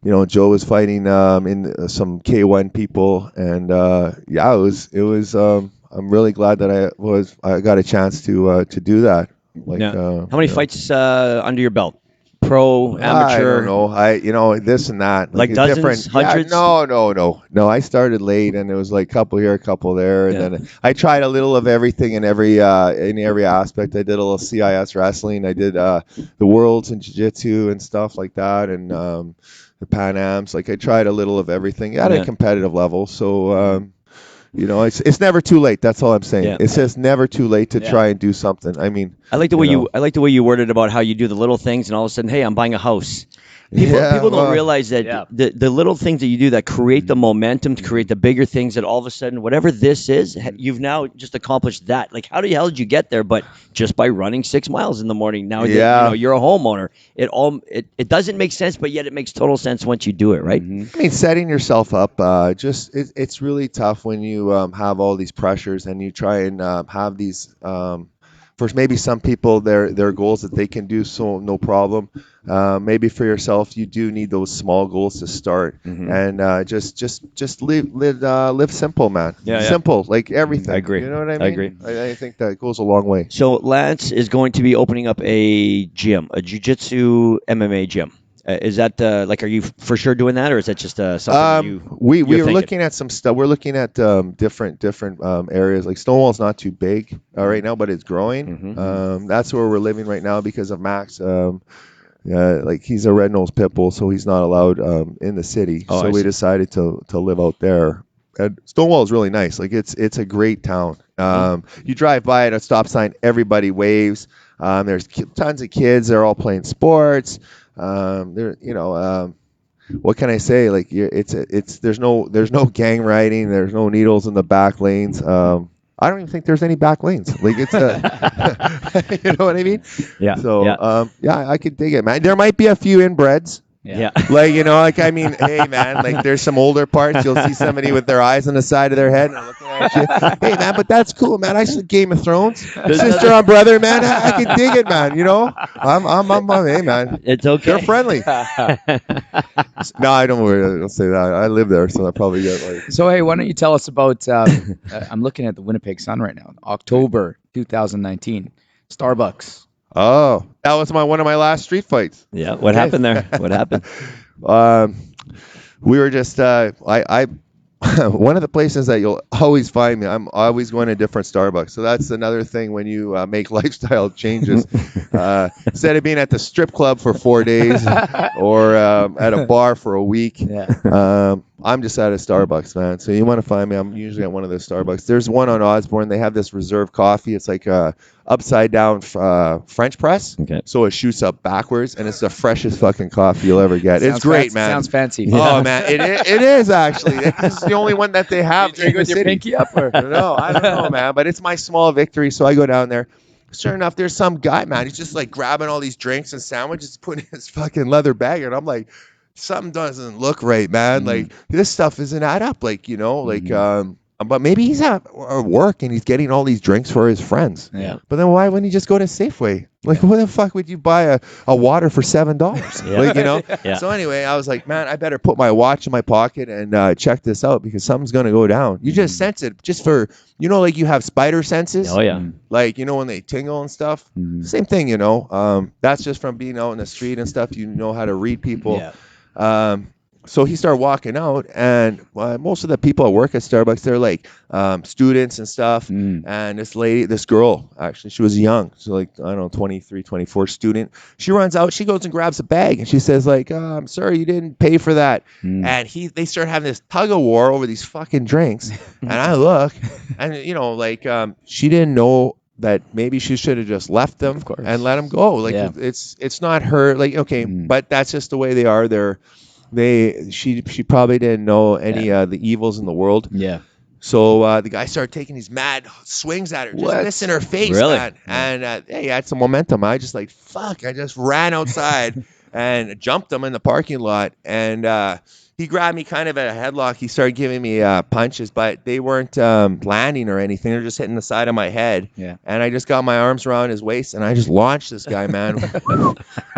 Joe was fighting in some K1 people, and it was. I'm really glad that I got a chance to do that. Like, how many fights under your belt? Pro, amateur? I don't know. This and that. Like dozens, hundreds? Yeah, no. I started late, and it was like a couple here, a couple there, and then I tried a little of everything in every aspect. I did a little CIS wrestling. I did the Worlds and Jiu-Jitsu and stuff like that, and the Pan Ams. Like I tried a little of everything at a competitive level. So. It's never too late. That's all I'm saying. Yeah. It's just never too late to try and do something. I mean, I like the way you worded about how you do the little things, and all of a sudden, hey, I'm buying a house. People don't realize that the little things that you do that create the momentum to create the bigger things, that all of a sudden, whatever this is, you've now just accomplished that. Like, how the hell did you get there? But just by running 6 miles in the morning. Now that, you're a homeowner. It doesn't make sense, but yet it makes total sense once you do it, right? Mm-hmm. I mean, setting yourself up, it's really tough when you have all these pressures and you try and have these. For maybe some people, their goals that they can do, so no problem. Maybe for yourself, you do need those small goals to start, and just live simple, man. Simple, like everything. I agree. You know what I mean? I agree. I think that goes a long way. So Lance is going to be opening up a gym, a Jiu-Jitsu MMA gym. Is that are you for sure doing that, or is that just something we are looking at some stuff. We're looking at different areas. Like Stonewall's not too big right now, but it's growing. That's where we're living right now because of Max. Like he's a red-nosed Pitbull, so he's not allowed in the city. So we decided to live out there. And Stonewall is really nice. Like it's a great town. You drive by at a stop sign, everybody waves. There's tons of kids. They're all playing sports. What can I say? Like there's no gang riding. There's no needles in the back lanes. I don't even think there's any back lanes. Like it's you know what I mean? Yeah. So I could dig it, man. There might be a few inbreds. Yeah. I mean, hey, man, like there's some older parts. You'll see somebody with their eyes on the side of their head and looking at you. Hey, man, but that's cool, man. I said Game of Thrones. Sister on brother, man. I can dig it, man. I'm hey, man. It's okay. They're friendly. No, I don't say that. I live there, so I probably get like. So, hey, why don't you tell us about, I'm looking at the Winnipeg Sun right now, October 2019, Starbucks. Oh, that was one of my last street fights. Yeah, what happened there? What happened? We were just I one of the places that you'll always find me. I'm always going to different Starbucks. So that's another thing when you make lifestyle changes. Instead of being at the strip club for 4 days or at a bar for a week, I'm just at a Starbucks, man. So you want to find me, I'm usually at one of the Starbucks. There's one on Osborne. They have this reserve coffee. It's like a upside down French press. Okay. So it shoots up backwards, and it's the freshest fucking coffee you'll ever get. It's great, man. Sounds fancy. Oh, man. It is, actually. It's the only one that they have. You drink with your pinky up? Or? No, I don't know, man. But it's my small victory, so I go down there. Sure enough, there's some guy, man. He's just like grabbing all these drinks and sandwiches, putting in his fucking leather bag, and I'm like, something doesn't look right, man. Like this stuff isn't add up. But maybe he's at work and he's getting all these drinks for his friends. Yeah. But then why wouldn't he just go to Safeway? Like, what the fuck would you buy a water for $7? Yeah. So anyway, I was like, man, I better put my watch in my pocket and check this out because something's gonna go down. You just sense it, just for like you have spider senses. Oh yeah. Like when they tingle and stuff. Same thing, That's just from being out in the street and stuff. You know how to read people. Yeah. So he started walking out, and most of the people at work at Starbucks, they're like students and stuff. And this girl, actually, she was young. She's like, I don't know, 23, 24 student. She runs out. She goes and grabs a bag, and she says, like, I'm sorry, you didn't pay for that. And they start having this tug of war over these fucking drinks. And I look, and, she didn't know that maybe she should have just left them and let them go. Like, it's not her. Like, okay, but that's just the way they are. She probably didn't know any the evils in the world. Yeah. So the guy started taking these mad swings at her, just missing her face. Really? Man. And he had some momentum. I just fuck. I just ran outside and jumped him in the parking lot. And he grabbed me kind of at a headlock. He started giving me punches, but they weren't landing or anything. They were just hitting the side of my head. Yeah. And I just got my arms around his waist, and I just launched this guy, man.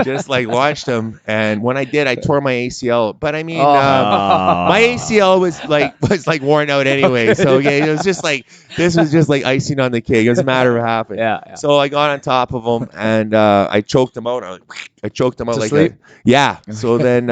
Just like launched him. And when I did, I tore my ACL. But I mean, my ACL was like worn out anyway. So yeah, it was just like, this was just like icing on the cake. It was a matter of happening. Yeah. So I got on top of him, and I choked him out. I choked him out like that. Yeah. So then,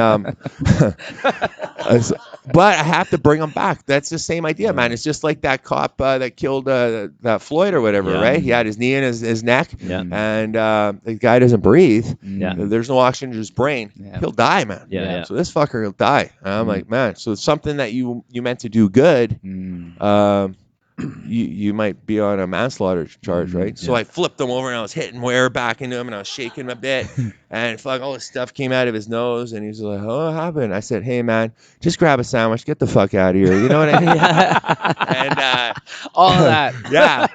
but I have to bring him back. That's the same idea, man. It's just like that cop that killed that Floyd or whatever, right? He had his knee in his neck, and the guy doesn't breathe. There's no oxygen in his brain. He'll die, man. So this fucker will die. And I'm like, man. So it's something that you meant to do good. You might be on a manslaughter charge, right? So I flipped him over and I was hitting air back into him and I was shaking him a bit, and all this stuff came out of his nose, and he's like, "Oh, what happened?" I said, "Hey, man, just grab a sandwich, get the fuck out of here." You know what I mean? And all of that. Yeah.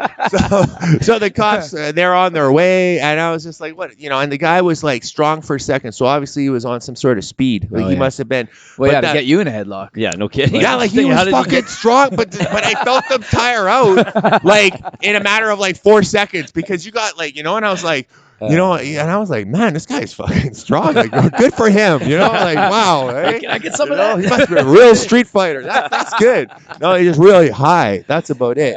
So the cops, they're on their way, and I was just like, "What?" And the guy was like strong for a second, so obviously he was on some sort of speed. Like he must have been. Well, yeah, to get you in a headlock. Yeah, no kidding. Yeah, like he was fucking strong, but I felt them tire out like in a matter of like 4 seconds, because you got like, and I was like, and I was like, man, this guy's fucking strong. Like, good for him. Like, wow. Right? Can I get some of that? He must be a real street fighter. That's good. No, he's just really high. That's about it.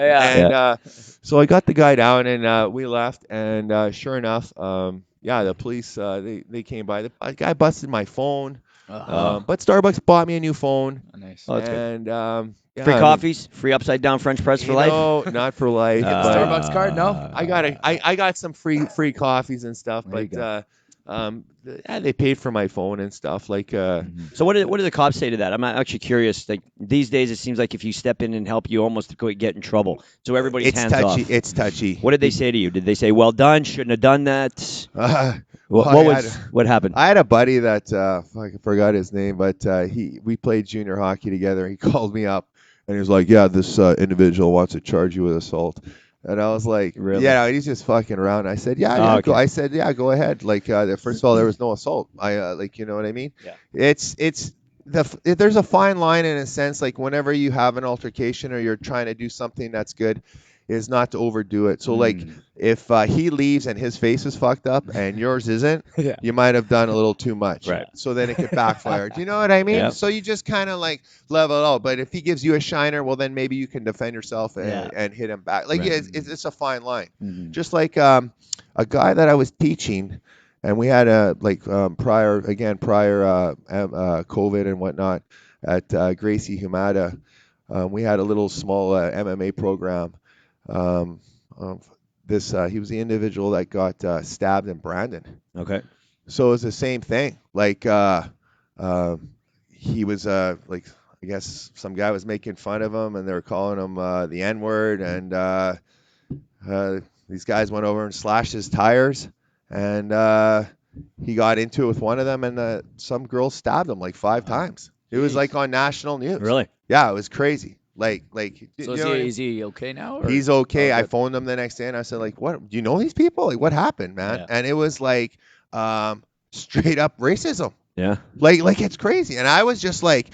So I got the guy down, and we left. And sure enough, the police, they came by. The guy busted my phone. But Starbucks bought me a new phone. Nice. Oh, that's good. And free coffees, free upside down French press for life. No, not for life. Starbucks card, no. I got some free coffees and stuff, but they paid for my phone and stuff. Like, So what do the cops say to that? I'm actually curious. Like these days, it seems like if you step in and help, you almost get in trouble. So everybody's hands touchy. off. It's touchy. What did they say to you? Did they say, "Well done, shouldn't have done that"? What happened? I had a buddy that I forgot his name, but we played junior hockey together. He called me up and he was like, "Yeah, this individual wants to charge you with assault." And I was like, really? "Yeah, he's just fucking around." I said, "Yeah, okay. I said, "Yeah, go ahead." Like, first of all, there was no assault. You know what I mean? Yeah. There's a fine line in a sense. Like, whenever you have an altercation or you're trying to do something that's good, is not to overdo it. So like if he leaves and his face is fucked up and yours isn't, you might have done a little too much. Right. So then it could backfire. Do you know what I mean? Yeah. So you just kind of like level it out. But if he gives you a shiner, well, then maybe you can defend yourself and hit him back. Like, it's a fine line. Just like a guy that I was teaching, and we had prior COVID and whatnot at Gracie Humada. We had a little small MMA program. He was the individual that got stabbed in Brandon. Okay. So it was the same thing. Like he was I guess some guy was making fun of him, and they were calling him the N-word, and these guys went over and slashed his tires, and he got into it with one of them, and some girl stabbed him like 5 times. It was like on national news. Really? Yeah, it was crazy. Like. So is he okay now? Or? He's okay. I phoned him the next day and I said, like, "What? Do you know these people? Like, what happened, man?" Yeah. And it was like, straight up racism. Yeah. Like it's crazy. And I was just like,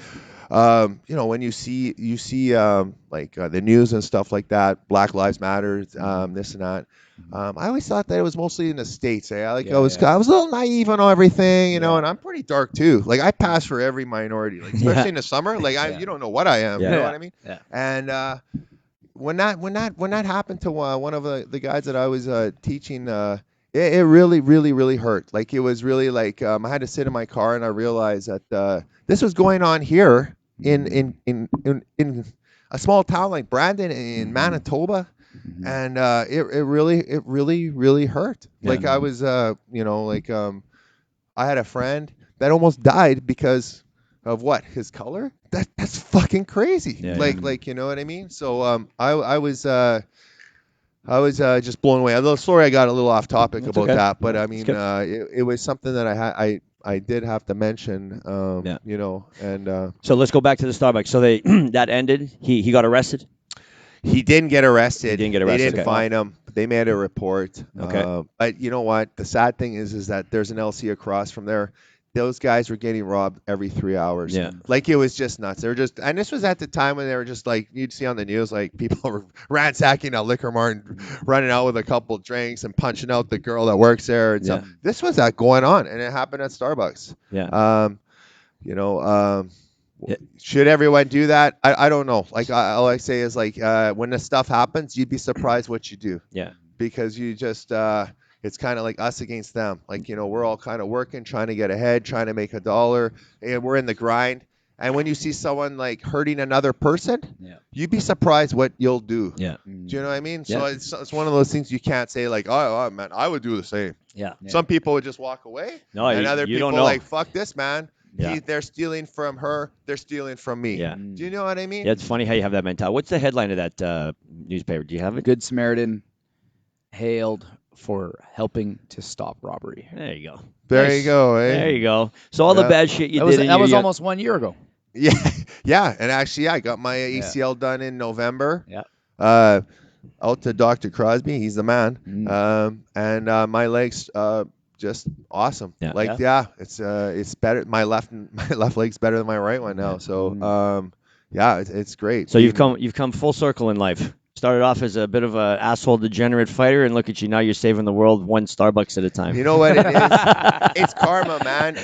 when you see the news and stuff like that, Black Lives Matter, this and that. I always thought that it was mostly in the States. I was a little naive on everything, and I'm pretty dark too. Like, I pass for every minority, like especially in the summer. Like you don't know what I am. You know what I mean? Yeah. And when that happened to one of the guys that I was teaching, it really, really, really hurt. Like, it was really like I had to sit in my car and I realized that this was going on here in a small town like Brandon in Manitoba. And it really hurt. Yeah. Like, I was I had a friend that almost died because of what? His color? That's fucking crazy. Yeah, like you know what I mean? So I was just blown away. The story, I got a little off topic about that, but I mean it was something that I did have to mention. And so let's go back to the Starbucks. So that ended. He got arrested. He didn't get arrested. They didn't find him. They made a report. Okay. But you know what? The sad thing is that there's an LC across from there. those guys were getting robbed every 3 hours. Yeah. Like, it was just nuts. They were just, and this was at the time when they were just like, you'd see on the news, like, people were ransacking a liquor mart and running out with a couple drinks and punching out the girl that works there and stuff. This was that going on, and it happened at Starbucks. Yeah. Should everyone do that? I don't know. Like, all I say is, like, when this stuff happens, you'd be surprised what you do. Yeah. Because you just, it's kind of like us against them. Like, we're all kind of working, trying to get ahead, trying to make a dollar, and we're in the grind. And when you see someone like hurting another person, you'd be surprised what you'll do. Yeah. Do you know what I mean? So it's one of those things you can't say like, oh man, I would do the same. Yeah. Some people would just walk away. No, and other you people don't know. like, fuck this man. Yeah. They're stealing from her. They're stealing from me. Yeah. Do you know what I mean? Yeah, it's funny how you have that mentality. What's the headline of that newspaper? Do you have it? Good Samaritan hailed for helping to stop robbery. There you go. There you go. Eh? There you go. So all the bad shit you did. That was almost 1 year ago. Yeah, yeah. And actually, I got my ACL done in November. Yeah. Out to Dr. Crosby. He's the man. And my legs just awesome. Yeah. It's better. My left leg's better than my right one now. So it's great. So you've come full circle in life. Started off as a bit of an asshole degenerate fighter, and look at you now. You're saving the world one Starbucks at a time. You know what it is? It's karma, man.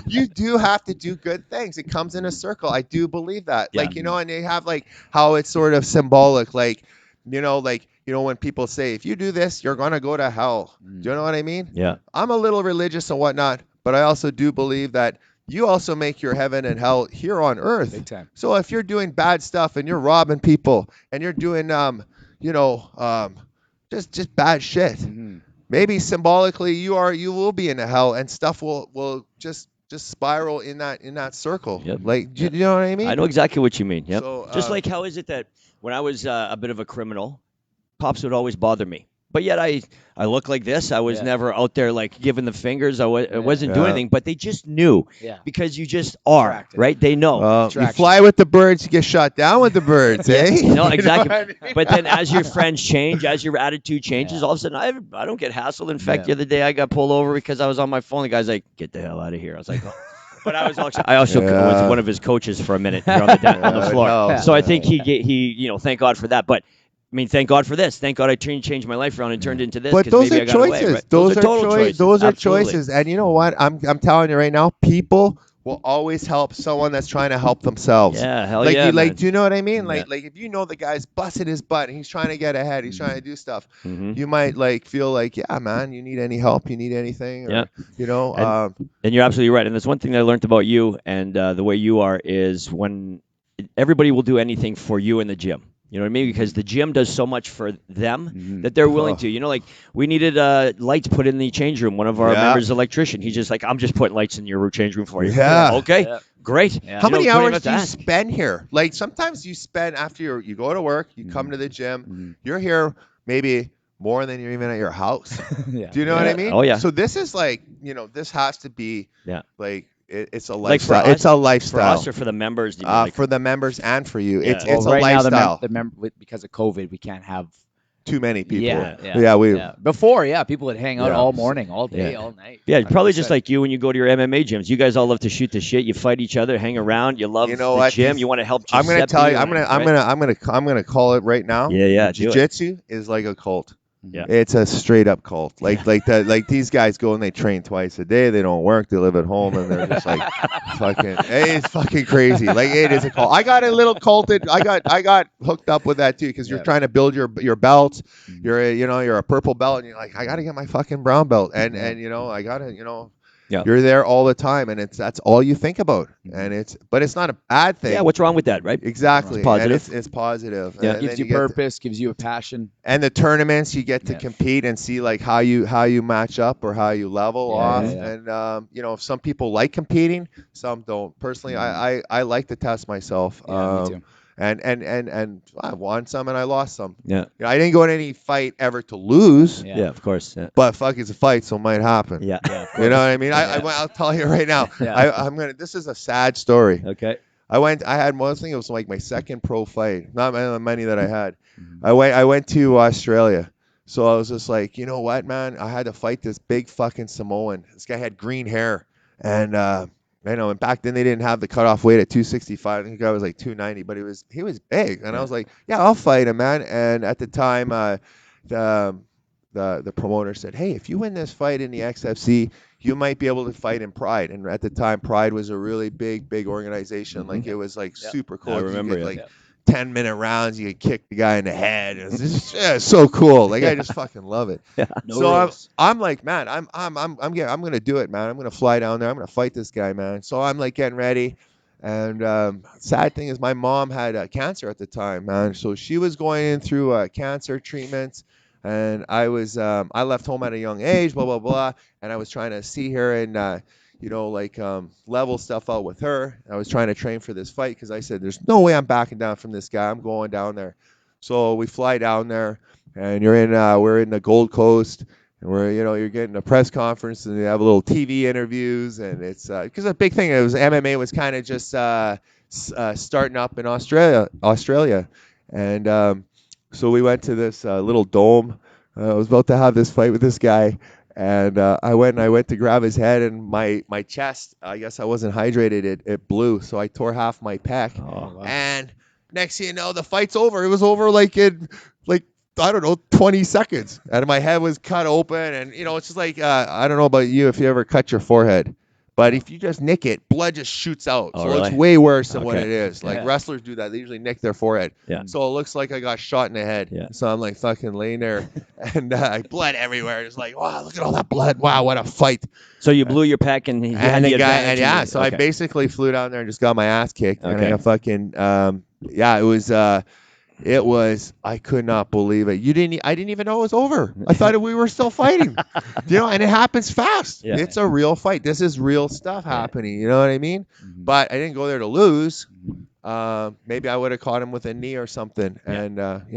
You do have to do good things. It comes in a circle. I do believe that. Yeah. Like, and they have like how it's sort of symbolic. Like, when people say, if you do this, you're going to go to hell. Do you know what I mean? Yeah. I'm a little religious and whatnot, but I also do believe that you also make your heaven and hell here on earth. Big time. So if you're doing bad stuff and you're robbing people and you're doing, just bad shit, maybe symbolically you will be in the hell, and stuff will just spiral in that circle. Yep. Like, do you know what I mean? I know exactly what you mean. Yep. So, just like how is it that when I was a bit of a criminal, cops would always bother me. But yet I look like this. I was never out there like giving the fingers. I wasn't doing anything. But they just knew because you just are, Attracted. right? They know. You fly with the birds, you get shot down with the birds, eh? No, exactly. You know what I mean? But then as your friends change, as your attitude changes, all of a sudden I don't get hassled. In fact, the other day I got pulled over because I was on my phone. The guy's like, "Get the hell out of here." I was like, "Oh." But I also was one of his coaches for a minute here on the floor. No. So I think he thank God for that. But I mean, thank God for this. Thank God I changed my life around and turned into this. But those maybe are I got away, choices. right? Those are total choices. Those are Absolutely. choices. And you know what? I'm telling you right now, people will always help someone that's trying to help themselves. Yeah, hell like, yeah. do you know what I mean? Yeah. Like if you know the guy's busted his butt and he's trying to get ahead, he's trying to do stuff. You might like feel like, yeah, man, you need any help, you need anything, or, And you're absolutely right. And there's one thing that I learned about you and the way you are is when everybody will do anything for you in the gym. You know what I mean? Because the gym does so much for them that they're willing to. Like we needed lights put in the change room. One of our members is an electrician. He's just like, I'm just putting lights in your change room for you. Yeah. Okay. Yeah. Great. Yeah. How many hours do you ask. spend here? Like sometimes you spend after you go to work, you come to the gym, you're here maybe more than you're even at your house. Yeah. Do you know what I mean? Oh, yeah. So this is like, this has to be like it's a Like for lifestyle. us- It's a lifestyle. For us or for the members? Do you mean, like, For the members and for you. Yeah. It's Well, it's right a lifestyle. now, because of COVID, we can't have. Too many people. Yeah. Before, people would hang out all morning, all day, Yeah. all night. yeah, probably 100%. just like you when you go to your MMA gyms. You guys all love to shoot the shit. You fight each other, hang around. You love the what? gym. You want to help. I'm gonna Giuseppe tell you. right? I'm gonna call it right now. Yeah, do it. Jiu-Jitsu is like a cult. Yeah. It's a straight up cult. Like these guys go and they train twice a day. They don't work. They live at home and they're just like fucking. It's fucking crazy. Like it is a cult. I got a little culted. I got hooked up with that too because you're trying to build your belt. You're a purple belt and you're like, I gotta get my fucking brown belt and I gotta Yeah. You're there all the time, and that's all you think about, but it's not a bad thing. Yeah, what's wrong with that, right? Exactly. It's positive. And it's positive. Yeah. And Gives then you get purpose, gives you a passion. and the tournaments you get to compete and see like how you match up or how you level off. Yeah. And some people like competing, some don't. Personally, I like to test myself. Yeah, me too. And I won some and I lost some. Yeah. I didn't go in any fight ever to lose. Yeah. Yeah, of course. Yeah. But fuck, it's a fight, so it might happen. Yeah. You know what I mean? I'll tell you right now. Yeah. This is a sad story. Okay. I had one thing. It was like my second pro fight, not many that I had. I went to Australia So I was just like, you know what, man? I had to fight this big fucking Samoan. This guy had green hair, and and back then they didn't have the cutoff weight at 265. I think the guy was like 290, but he was big, and I was like, yeah, I'll fight him, man. And at the time, the promoter said, hey, if you win this fight in the XFC, you might be able to fight in Pride. And at the time, Pride was a really big organization. Like it was like super cool. I remember you get, 10-minute rounds, you could kick the guy in the head. It was just so cool. Like I just fucking love it. I'm like, man, I'm gonna do it, man. I'm gonna fly down there. I'm gonna fight this guy, man. So I'm like getting ready. And sad thing is, my mom had cancer at the time, man. So she was going in through cancer treatments. And I left home at a young age, blah, blah, blah. And I was trying to see her and, level stuff out with her. I was trying to train for this fight because I said, there's no way I'm backing down from this guy. I'm going down there. So we fly down there, and we're in the Gold Coast, and you're getting a press conference, and they have a little TV interviews. And it's because the big thing was MMA was kind of just starting up in Australia. And so we went to this little dome. I was about to have this fight with this guy. And I went to grab his head, and my chest, I guess I wasn't hydrated. It blew, so I tore half my pec. Oh, wow. And next thing you know, the fight's over. It was over in I don't know, 20 seconds. And my head was cut open, and it's just like I don't know about you if you ever cut your forehead, but if you just nick it, blood just shoots out. Oh, so really? it's way worse than what Okay. it is. Like wrestlers do that. They usually nick their forehead. Yeah. So it looks like I got shot in the head. Yeah. So I'm like fucking laying there and blood everywhere. It's like, wow, look at all that blood. Wow, what a fight. So you blew your pec and I basically flew down there and just got my ass kicked. Okay. And I got fucking, it was, I could not believe it. I didn't even know it was over. I thought we were still fighting, and it happens fast. Yeah. It's a real fight. This is real stuff happening. You know what I mean? Mm-hmm. But I didn't go there to lose. Maybe I would have caught him with a knee or something. Yeah. And,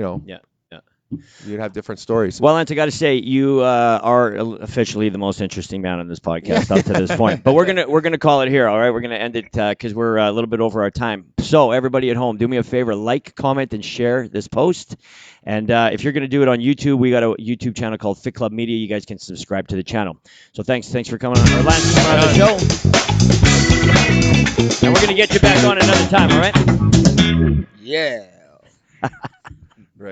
you'd have different stories. Well, Lance, I got to say, you are officially the most interesting man on this podcast up to this point. But we're gonna call it here. All right, we're gonna end it because we're a little bit over our time. So everybody at home, do me a favor: like, comment, and share this post. And if you're gonna do it on YouTube, we got a YouTube channel called Fit Club Media. You guys can subscribe to the channel. So thanks for coming on, or Lance, coming on the show. And we're gonna get you back on another time. All right? Yeah.